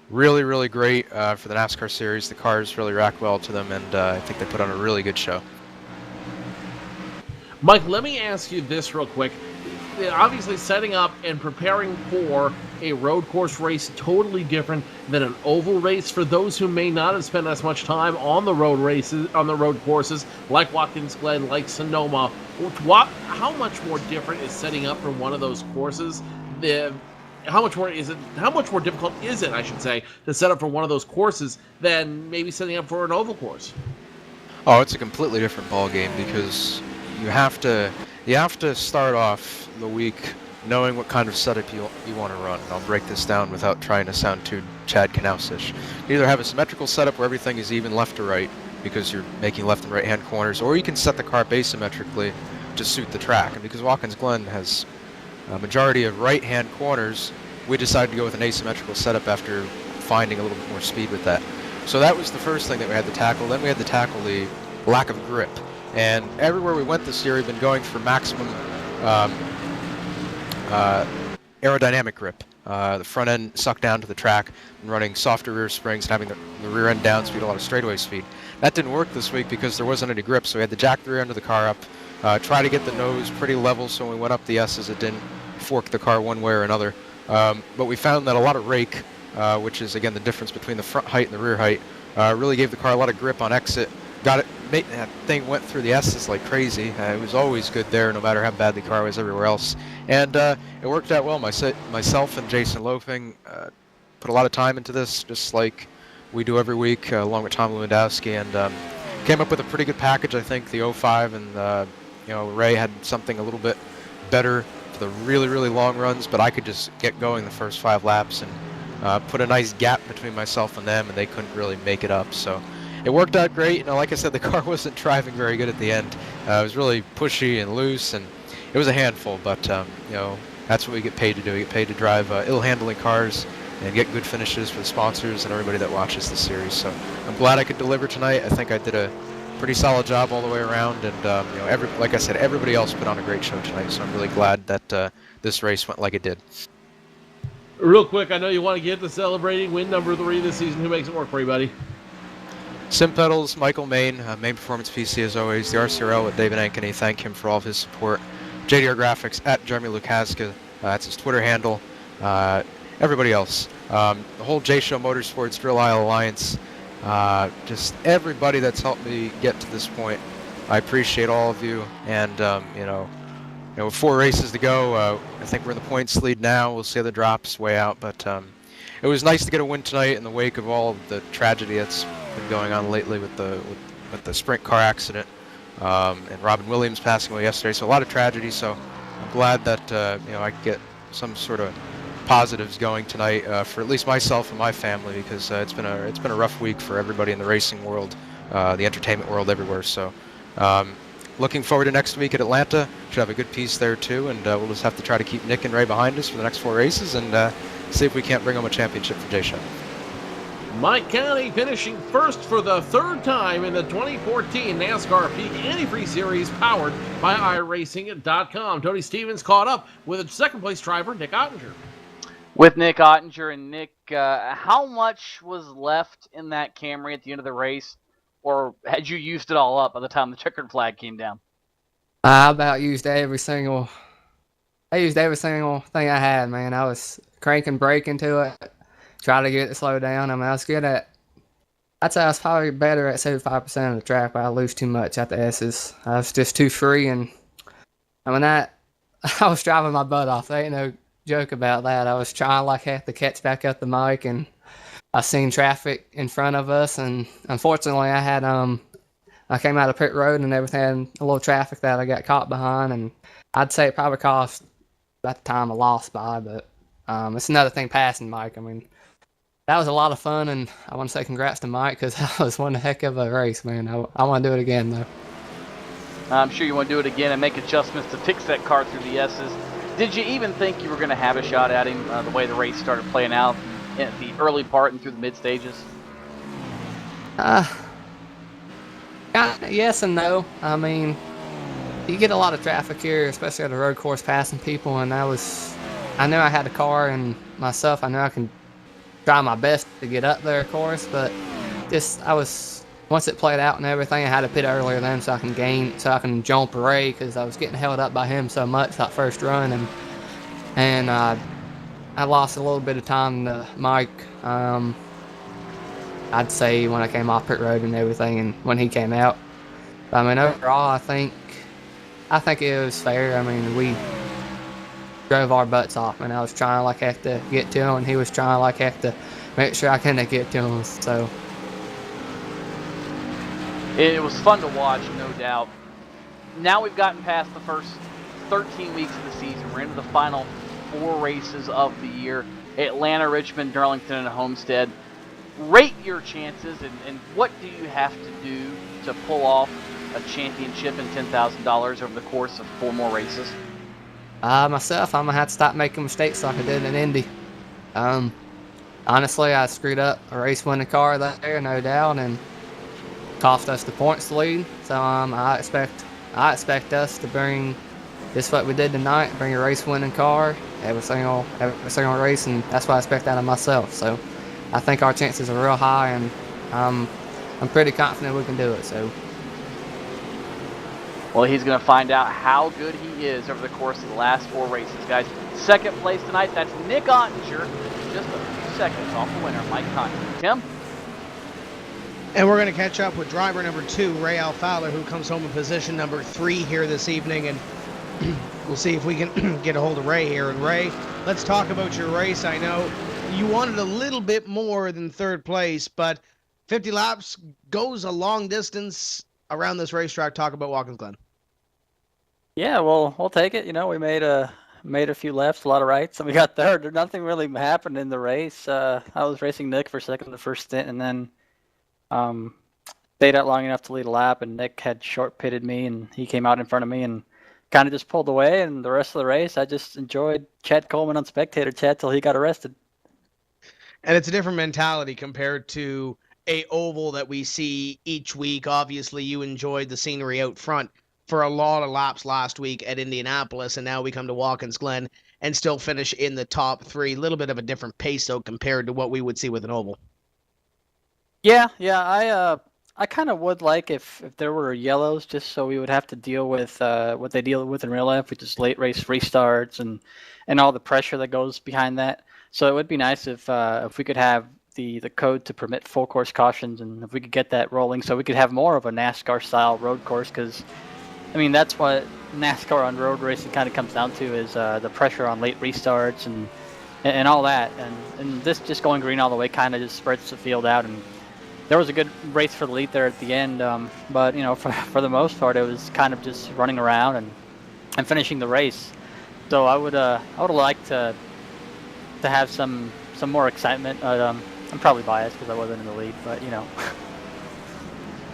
really, really great for the NASCAR series. The cars really react well to them, and I think they put on a really good show. Mike, let me ask you this real quick. Obviously, setting up and preparing for a road course race totally different than an oval race? For those who may not have spent as much time on the road races, on the road courses, like Watkins Glen, like Sonoma, how much more different is setting up for one of those courses? How much more difficult is it, I should say, to set up for one of those courses than maybe setting up for an oval course? Oh, it's a completely different ball game because you have to start off the week knowing what kind of setup you want to run. And I'll break this down without trying to sound too Chad Knaus-ish. You either have a symmetrical setup where everything is even left to right because you're making left and right hand corners, or you can set the car asymmetrically to suit the track. And because Watkins Glen has a majority of right hand corners, we decided to go with an asymmetrical setup after finding a little bit more speed with that. So that was the first thing that we had to tackle. Then we had to tackle the lack of grip. And everywhere we went this year, we've been going for maximum aerodynamic grip. The front end sucked down to the track and running softer rear springs and having the rear end down speed, a lot of straightaway speed. That didn't work this week because there wasn't any grip, so we had to jack the rear end of the car up, try to get the nose pretty level so when we went up the S's it didn't fork the car one way or another. But we found that a lot of rake, which is again the difference between the front height and the rear height, really gave the car a lot of grip on exit. That thing went through the S's like crazy. It was always good there, no matter how bad the car was everywhere else. And it worked out well. Myself and Jason Loafing put a lot of time into this, just like we do every week, along with Tom Lewandowski, and came up with a pretty good package. I think the 05 and Ray had something a little bit better for the really, really long runs, but I could just get going the first 5 laps and put a nice gap between myself and them, and they couldn't really make it up. So it worked out great. Like I said, the car wasn't driving very good at the end. It was really pushy and loose, and it was a handful. But that's what we get paid to do. We get paid to drive ill-handling cars and get good finishes for the sponsors and everybody that watches the series. So I'm glad I could deliver tonight. I think I did a pretty solid job all the way around, and like I said, everybody else put on a great show tonight. So I'm really glad that this race went like it did. Real quick, I know you want to get to celebrating win number 3 this season. Who makes it work for you, buddy? Sim Pedals, Michael Main, Main Performance PC as always. The RCRL with David Ankeny, thank him for all of his support. JDR Graphics at Jeremy Lukaszka, that's his Twitter handle. Everybody else, the whole J-Show Motorsports Drill Isle Alliance, just everybody that's helped me get to this point. I appreciate all of you, and with 4 races to go, I think we're in the points lead now. We'll see how the drops way out, but it was nice to get a win tonight in the wake of all of the tragedy that's been going on lately with the sprint car accident, and Robin Williams passing away yesterday. So a lot of tragedy. So I'm glad that I could get some sort of positives going tonight for at least myself and my family, because it's been a rough week for everybody in the racing world, the entertainment world, everywhere. So looking forward to next week at Atlanta. Should have a good piece there too, and we'll just have to try to keep Nick and Ray behind us for the next 4 races and see if we can't bring home a championship for J-Show. Mike County finishing first for the 3rd time in the 2014 NASCAR Peak Antifreeze Series, powered by iRacing.com. Tony Stevens caught up with a second-place driver, Nick Ottinger. With Nick Ottinger, and Nick, how much was left in that Camry at the end of the race, or had you used it all up by the time the checkered flag came down? I about used every single thing I had, man. I was cranking brake into it, try to get it to slow down. I mean, I was good at, I'd say I was probably better at 75% of the track, but I lose too much at the S's. I was just too free, and I mean, I was driving my butt off. There ain't no joke about that. I was trying like heck to catch back up the mic, and I seen traffic in front of us, and unfortunately I came out of pit road and everything, a little traffic that I got caught behind, and I'd say it probably cost at the time a loss by, but it's another thing passing Mike. I mean, that was a lot of fun, and I want to say congrats to Mike, because that was one heck of a race, man. I want to do it again, though. I'm sure you want to do it again and make adjustments to fix that car through the S's. Did you even think you were going to have a shot at him the way the race started playing out in the early part and through the mid stages? Yes and no. I mean, you get a lot of traffic here, especially at a road course, passing people, and I knew I had a car and myself. I knew I can try my best to get up there, of course, but once it played out and everything, I had to pit earlier then so I can jump Ray, because I was getting held up by him so much that first run, and I lost a little bit of time to Mike. I'd say when I came off pit road and everything, and when he came out. I mean, overall, I think it was fair. I mean, we drove our butts off, and I was trying like heck to get to him, and he was trying like heck to make sure I couldn't get to him. So it was fun to watch, no doubt. Now we've gotten past the first 13 weeks of the season. We're into the final 4 races of the year: Atlanta, Richmond, Darlington, and Homestead. Rate your chances, and what do you have to do to pull off a championship and $10,000 over the course of 4 more races? Myself, I'm gonna have to stop making mistakes like I did in Indy. Honestly, I screwed up a race-winning car there, no doubt, and cost us the points lead. So I expect us to bring just what we did tonight, bring a race-winning car every single race, and that's what I expect out of myself. So I think our chances are real high, and I'm pretty confident we can do it. So. Well, he's going to find out how good he is over the course of the last 4 races, guys. Second place tonight, that's Nick Ottinger, just a few seconds off the winner, Mike Conti. Tim? And we're going to catch up with driver number 2, Ray Alfowler, who comes home in position number 3 here this evening, and we'll see if we can get a hold of Ray here. And Ray, let's talk about your race. I know you wanted a little bit more than 3rd place, but 50 laps goes a long distance around this racetrack. Talk about Watkins Glen. Yeah, well, we'll take it. You know, we made a few lefts, a lot of rights, and we got third. Nothing really happened in the race. I was racing Nick for second the first stint, and then stayed out long enough to lead a lap, and Nick had short pitted me, and he came out in front of me and kind of just pulled away. And the rest of the race, I just enjoyed Chad Coleman on spectator chat till he got arrested. And it's a different mentality compared to a oval that we see each week. Obviously, you enjoyed the scenery out front for a lot of laps last week at Indianapolis, and now we come to Watkins Glen and still finish in the top 3. A little bit of a different pace, though, compared to what we would see with an oval. Yeah, I kind of would like if there were yellows, just so we would have to deal with what they deal with in real life, which is late race restarts and all the pressure that goes behind that. So it would be nice if we could have the code to permit full course cautions, and if we could get that rolling, so we could have more of a NASCAR style road course. Because I mean, that's what NASCAR on road racing kind of comes down to, is the pressure on late restarts and all that. And this just going green all the way kind of just spreads the field out. And there was a good race for the lead there at the end, but you know, for the most part, it was kind of just running around and finishing the race. So I would like to have some more excitement. I'm probably biased because I wasn't in the lead, but you know.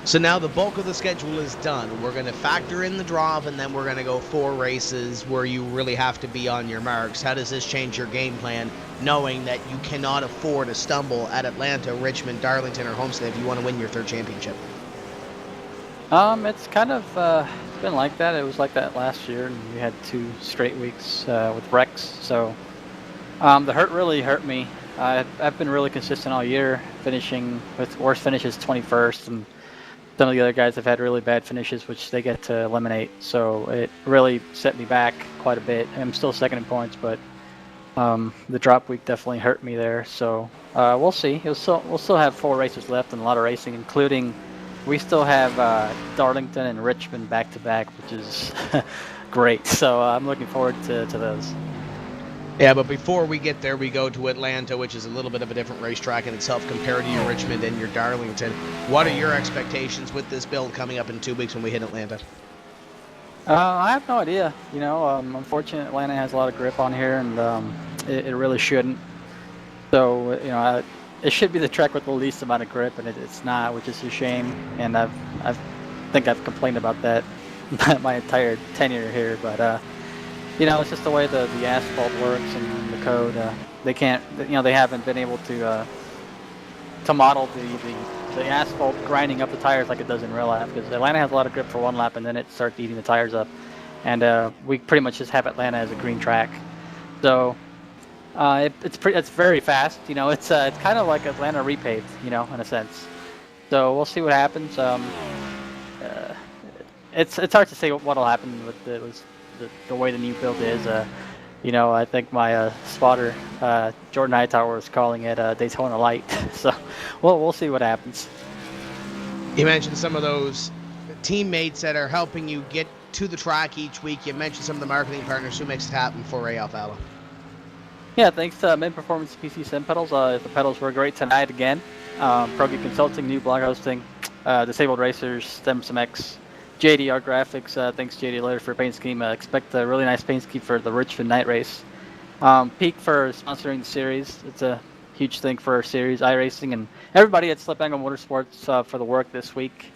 So now the bulk of the schedule is done. We're going to factor in the drop, and then we're going to go 4 races where you really have to be on your marks. How does this change your game plan, knowing that you cannot afford a stumble at Atlanta, Richmond, Darlington, or Homestead if you want to win your 3rd championship? It's kind of been like that. It was like that last year, and we had 2 straight weeks with wrecks. So the hurt really hurt me. I've been really consistent all year, finishing with worst finishes 21st, and some of the other guys have had really bad finishes, which they get to eliminate. So it really set me back quite a bit. I'm still second in points, but the drop week definitely hurt me there. So we'll see. We'll still have 4 races left and a lot of racing, including we still have Darlington and Richmond back to back, which is great. So I'm looking forward to those. Yeah, but before we get there, we go to Atlanta, which is a little bit of a different racetrack in itself compared to your Richmond and your Darlington. What are your expectations with this build coming up in 2 weeks when we hit Atlanta? I have no idea. You know, unfortunately, Atlanta has a lot of grip on here, and it really shouldn't. So, you know, it should be the track with the least amount of grip, and it's not, which is a shame. And I think I've complained about that my entire tenure here, but you know, it's just the way the asphalt works and the code. They can't, you know, they haven't been able to model the asphalt grinding up the tires like it does in real life, because Atlanta has a lot of grip for 1 lap and then it starts eating the tires up. And we pretty much just have Atlanta as a green track. So it's very fast. You know, it's kind of like Atlanta repaved, you know, in a sense. So we'll see what happens. It's hard to say what'll happen with the way the new build is. I think my spotter, Jordan Hightower, was calling it Daytona Light. So we'll see what happens. You mentioned some of those teammates that are helping you get to the track each week. You mentioned some of the marketing partners who makes it happen for Ray Alfalo. Yeah, thanks to Mid Performance PC Sim Pedals. The pedals were great tonight again. Progi Consulting, New Blog Hosting, Disabled Racers, STEM X, JD Graphics. Thanks JD Later for paint scheme. Expect a really nice paint scheme for the Richmond night race. Peak for sponsoring the series. It's a huge thing for our series, iRacing, and everybody at Slip Angle Motorsports for the work this week.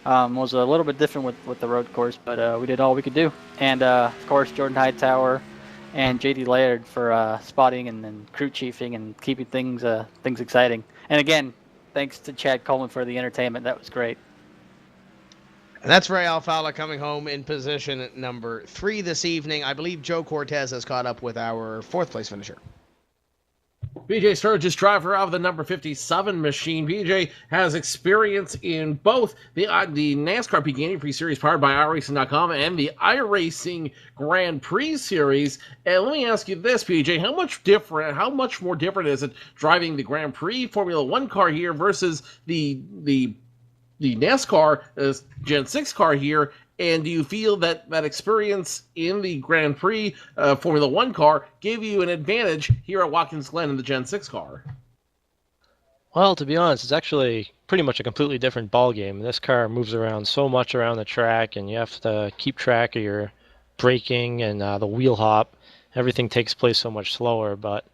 Was a little bit different with the road course, but we did all we could do. And of course, Jordan Hightower and JD Laird for spotting and crew chiefing and keeping things exciting. And again, thanks to Chad Coleman for the entertainment. That was great. And that's Ray Alfalo coming home in position number 3 this evening. I believe Joe Cortez has caught up with our 4th place finisher. BJ Sturgis, driver of the number 57 machine. BJ has experience in both the NASCAR PG Antifreeze Series powered by iRacing.com and the iRacing Grand Prix Series. And let me ask you this, BJ, how much more different is it driving the Grand Prix Formula One car here versus the NASCAR Gen 6 car here? And do you feel that experience in the Grand Prix Formula One car gave you an advantage here at Watkins Glen in the Gen 6 car? Well, to be honest, it's actually pretty much a completely different ball game. This car moves around so much around the track, and you have to keep track of your braking and the wheel hop. Everything takes place so much slower, but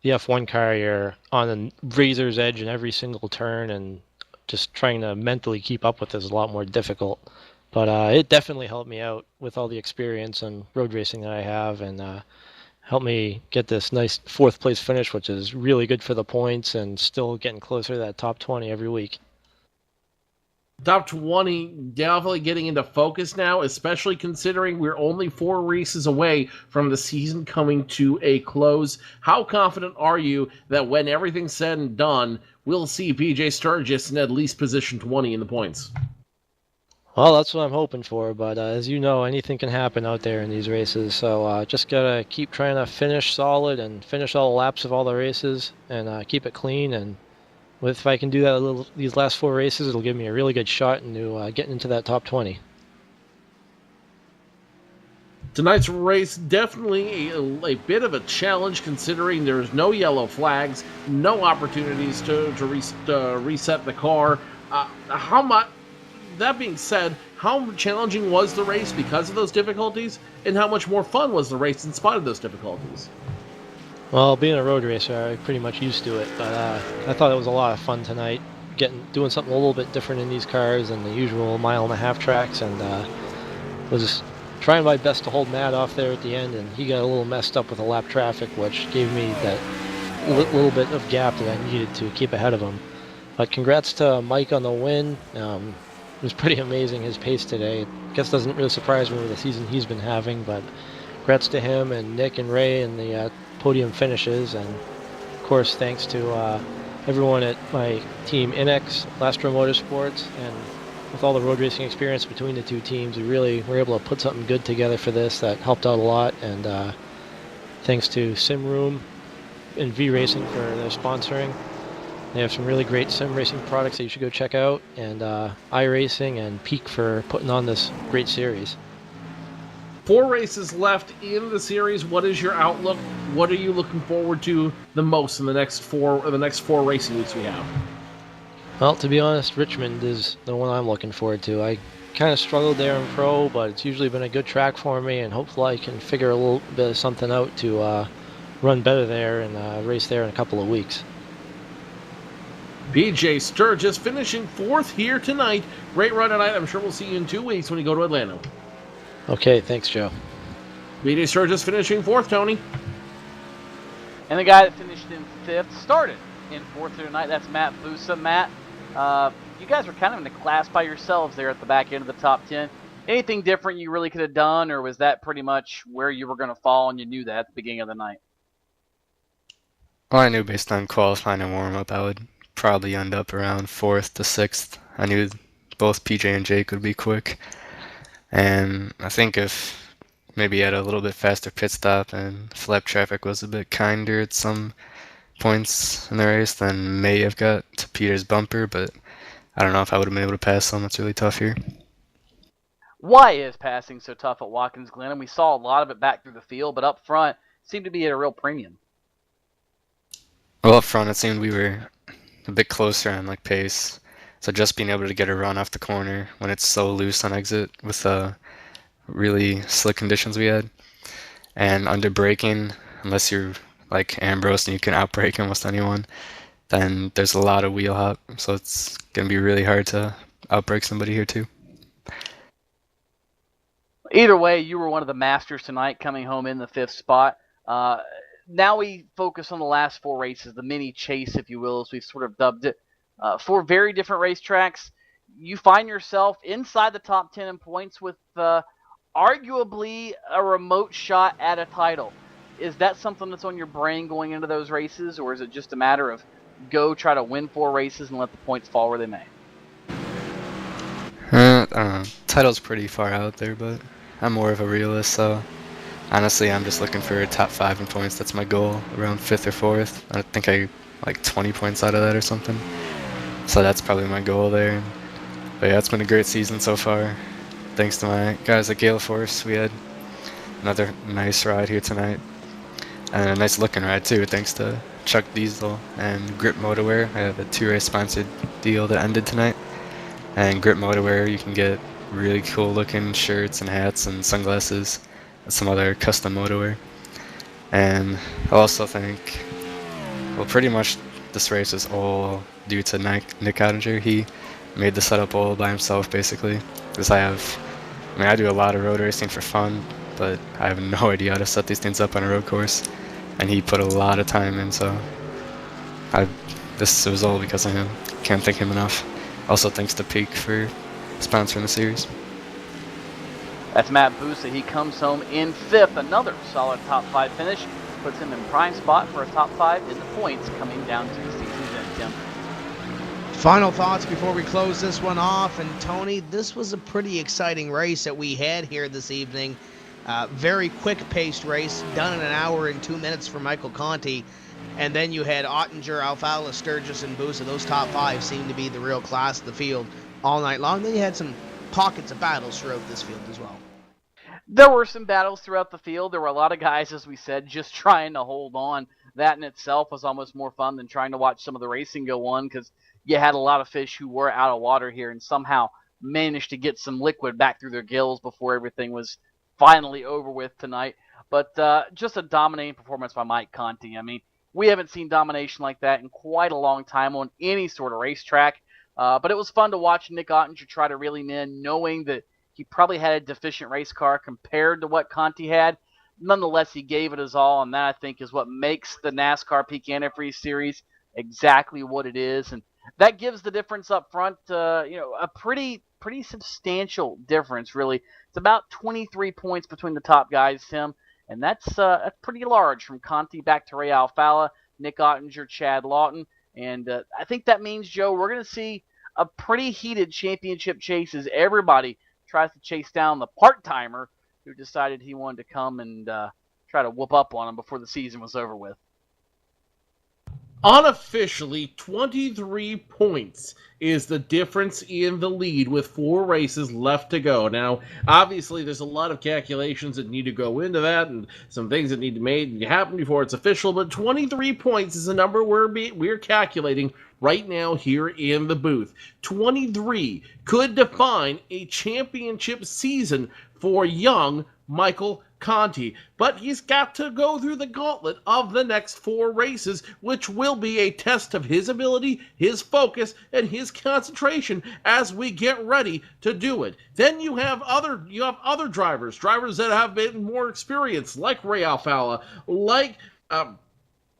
the F1 car, you're on a razor's edge in every single turn, and just trying to mentally keep up with this is a lot more difficult. But it definitely helped me out with all the experience and road racing that I have, and helped me get this nice 4th place finish, which is really good for the points and still getting closer to that top 20 every week. Top 20 definitely getting into focus now, especially considering we're only 4 races away from the season coming to a close. How confident are you that when everything's said and done, we'll see BJ Sturgis in at least position 20 in the points? Well, that's what I'm hoping for, but as you know, anything can happen out there in these races, so just gotta keep trying to finish solid and finish all the laps of all the races and keep it clean, and if I can do that these last 4 races, it'll give me a really good shot into getting into that top 20. Tonight's race definitely a bit of a challenge considering there's no yellow flags, no opportunities to reset the car. That being said, how challenging was the race because of those difficulties, and how much more fun was the race in spite of those difficulties? Well, being a road racer, I'm pretty much used to it, but I thought it was a lot of fun tonight, doing something a little bit different in these cars than the usual 1.5-mile tracks, and was trying my best to hold Matt off there at the end, and he got a little messed up with the lap traffic, which gave me that little bit of gap that I needed to keep ahead of him. But congrats to Mike on the win. It was pretty amazing, his pace today. I guess doesn't really surprise me with the season he's been having, but congrats to him and Nick and Ray and the podium finishes, and of course thanks to everyone at my team Inex, Lastro Motorsports, and with all the road racing experience between the 2 teams, we really were able to put something good together for this that helped out a lot, and thanks to Simroom and V Racing for their sponsoring. They have some really great sim racing products that you should go check out, and iRacing and Peak for putting on this great series. 4 races left in the series. What is your outlook? What are you looking forward to the most in the next 4 racing weeks we have? Well, to be honest, Richmond is the one I'm looking forward to. I kind of struggled there in pro, but it's usually been a good track for me, and hopefully I can figure a little bit of something out to run better there and race there in a couple of weeks. BJ Sturgis finishing 4th here tonight. Great run tonight. I'm sure we'll see you in 2 weeks when you go to Atlanta. Okay, thanks, Joe. BJ Sturgis finishing 4th, Tony. And the guy that finished in 5th started in 4th here tonight. That's Matt Busa. Matt, you guys were kind of in a class by yourselves there at the back end of the top 10. Anything different you really could have done, or was that pretty much where you were going to fall and you knew that at the beginning of the night? Well, I knew based on qualifying and warm-up I would probably end up around 4th to 6th. I knew both PJ and Jake would be quick. And I think if maybe had a little bit faster pit stop and flap traffic was a bit kinder at some points in the race, then may have got to Peter's bumper, but I don't know if I would have been able to pass him. It's really tough here. Why is passing so tough at Watkins Glen? And we saw a lot of it back through the field, but up front seemed to be at a real premium. Well, up front, it seemed we were a bit closer on like pace, so just being able to get a run off the corner when it's so loose on exit with really slick conditions we had, and under braking, unless you're like Ambrose and you can outbrake almost anyone, then there's a lot of wheel hop, so it's gonna be really hard to outbrake somebody here too. Either way, you were one of the masters tonight, coming home in the 5th spot. Now we focus on the last 4 races, the mini chase, if you will, as we've sort of dubbed it. 4 very different racetracks. You find yourself inside the top 10 in points with arguably a remote shot at a title. Is that something that's on your brain going into those races, or is it just a matter of go try to win 4 races and let the points fall where they may? I don't know. Title's pretty far out there, but I'm more of a realist, so honestly, I'm just looking for a top 5 in points. That's my goal, around 5th or 4th. I think I like 20 points out of that or something. So that's probably my goal there. But yeah, it's been a great season so far. Thanks to my guys at Gale Force, we had another nice ride here tonight. And a nice looking ride too, thanks to Chuck Diesel and Grip Motorwear. I have a 2-race sponsored deal that ended tonight. And Grip Motorwear, you can get really cool looking shirts and hats and sunglasses and some other custom motorwear. And I also think, well, pretty much this race is all due to Nick Ottinger. He made the setup all by himself, basically. Because I do a lot of road racing for fun, but I have no idea how to set these things up on a road course. And he put a lot of time in, so this was all because of him. Can't thank him enough. Also thanks to Peak for sponsoring the series. That's Matt Busa. He comes home in 5th. Another solid top 5 finish. Puts him in prime spot for a top 5 in the points coming down to the season's end, Tim. Final thoughts before we close this one off. And Tony, this was a pretty exciting race that we had here this evening. Very quick-paced race, done in 1 hour and 2 minutes for Michael Conti. And then you had Ottinger, Alfala, Sturgis, and Busa. Those top 5 seemed to be the real class of the field all night long. Then you had some pockets of battles throughout this field as well. There were some battles throughout the field. There were a lot of guys, as we said, just trying to hold on. That in itself was almost more fun than trying to watch some of the racing go on, because you had a lot of fish who were out of water here and somehow managed to get some liquid back through their gills before everything was finally over with tonight. But just a dominating performance by Mike Conti. I mean, we haven't seen domination like that in quite a long time on any sort of racetrack. But it was fun to watch Nick Ottinger try to reel him in, knowing that he probably had a deficient race car compared to what Conti had. Nonetheless, he gave it his all, and that, I think, is what makes the NASCAR Peak Antifreeze series exactly what it is. And that gives the difference up front, a pretty substantial difference, really. It's about 23 points between the top guys, Tim, and that's pretty large, from Conti back to Ray Alfala, Nick Ottinger, Chad Lawton. And I think that means, Joe, we're going to see a pretty heated championship chase as everybody tries to chase down the part-timer who decided he wanted to come and try to whoop up on him before the season was over with. Unofficially, 23 points is the difference in the lead with 4 races left to go. Now, obviously, there's a lot of calculations that need to go into that and some things that need to happen before it's official, but 23 points is a number we're calculating right now here in the booth. 23 could define a championship season for young Michael Conti, but he's got to go through the gauntlet of the next 4 races, which will be a test of his ability, his focus, and his concentration as we get ready to do it. Then you have other drivers that have been more experienced, like Ray Alfala, like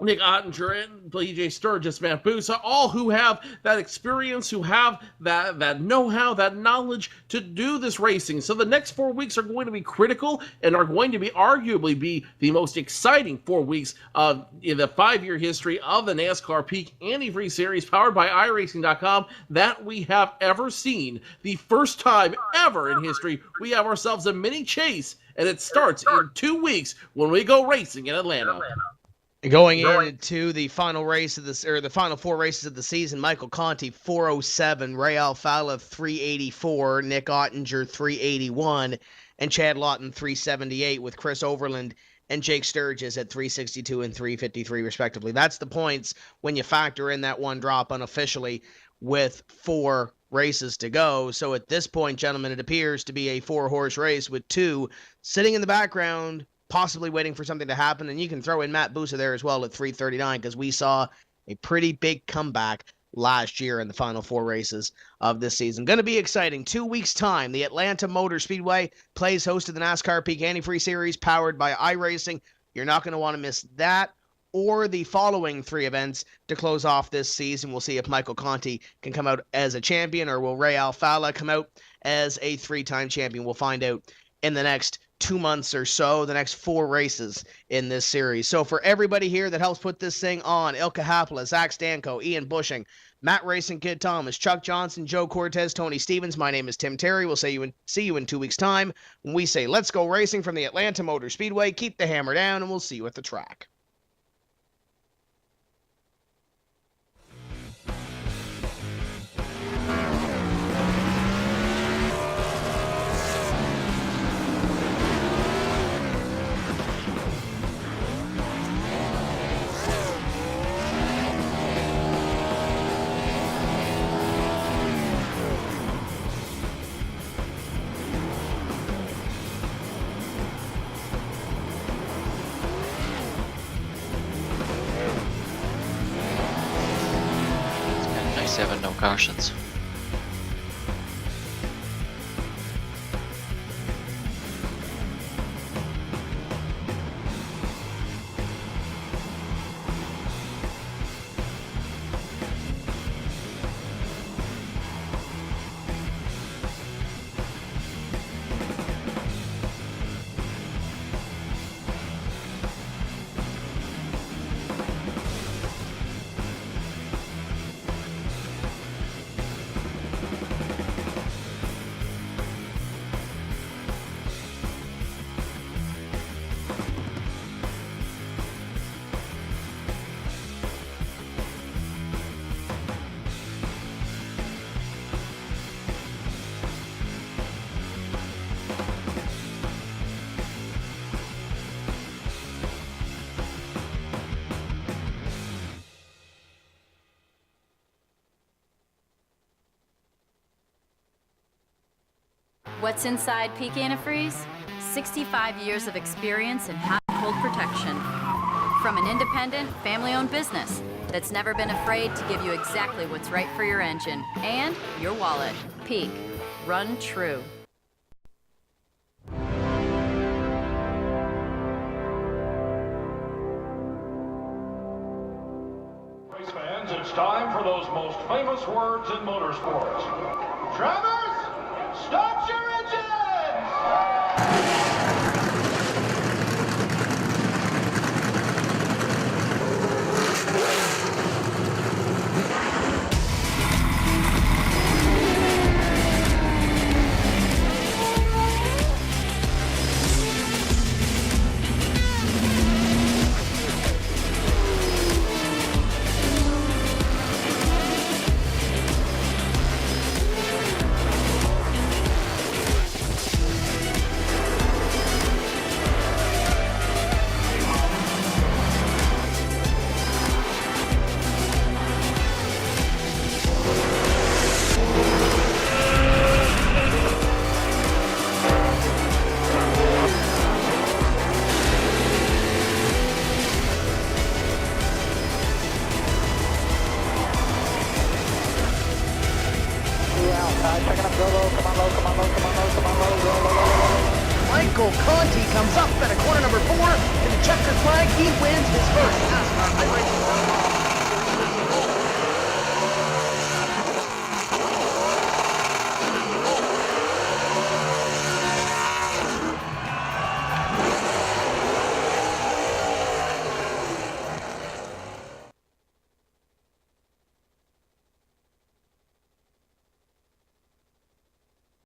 Nick Ottinger and BJ Sturgis, Matt Busa, all who have that experience, who have that know-how, that knowledge to do this racing. So the next 4 weeks are going to be critical and are going to be arguably be the most exciting 4 weeks in the 5-year history of the NASCAR Peak Antifreeze Series powered by iRacing.com that we have ever seen. The first time ever in history we have ourselves a mini chase, and it starts in 2 weeks when we go racing in Atlanta. Going into the final race of this, or the final 4 races of the season, Michael Conti 407, Ray Alfala 384, Nick Ottinger 381, and Chad Lawton 378, with Chris Overland and Jake Sturgis at 362 and 353 respectively. That's the points when you factor in that one drop unofficially with 4 races to go. So at this point, gentlemen, it appears to be a 4-horse race with 2 sitting in the background, possibly waiting for something to happen. And you can throw in Matt Busa there as well at 339, because we saw a pretty big comeback last year in the final 4 races of this season. Going to be exciting. 2 weeks' time, the Atlanta Motor Speedway plays host to the NASCAR Peak Antifreeze Series powered by iRacing. You're not going to want to miss that or the following 3 events to close off this season. We'll see if Michael Conti can come out as a champion, or will Ray Alfala come out as a 3-time champion. We'll find out in the next 2 months or so, the next 4 races in this series. So for everybody here that helps put this thing on, Ilka Hapala, Zach Stanko, Ian Bushing, Matt Racing Kid Thomas, Chuck Johnson, Joe Cortez, Tony Stevens, my name is Tim Terry. We'll see you in 2 weeks' time when we say, let's go racing from the Atlanta Motor Speedway. Keep the hammer down, and we'll see you at the track. Having no cautions. What's inside Peak Antifreeze? 65 years of experience in hot and cold protection. From an independent, family-owned business that's never been afraid to give you exactly what's right for your engine and your wallet. Peak. Run true. Race fans, it's time for those most famous words in motorsports. Drivers, start your engines! Michael Conti comes up at a corner number 4 to the checkered flag. He wins his first I raced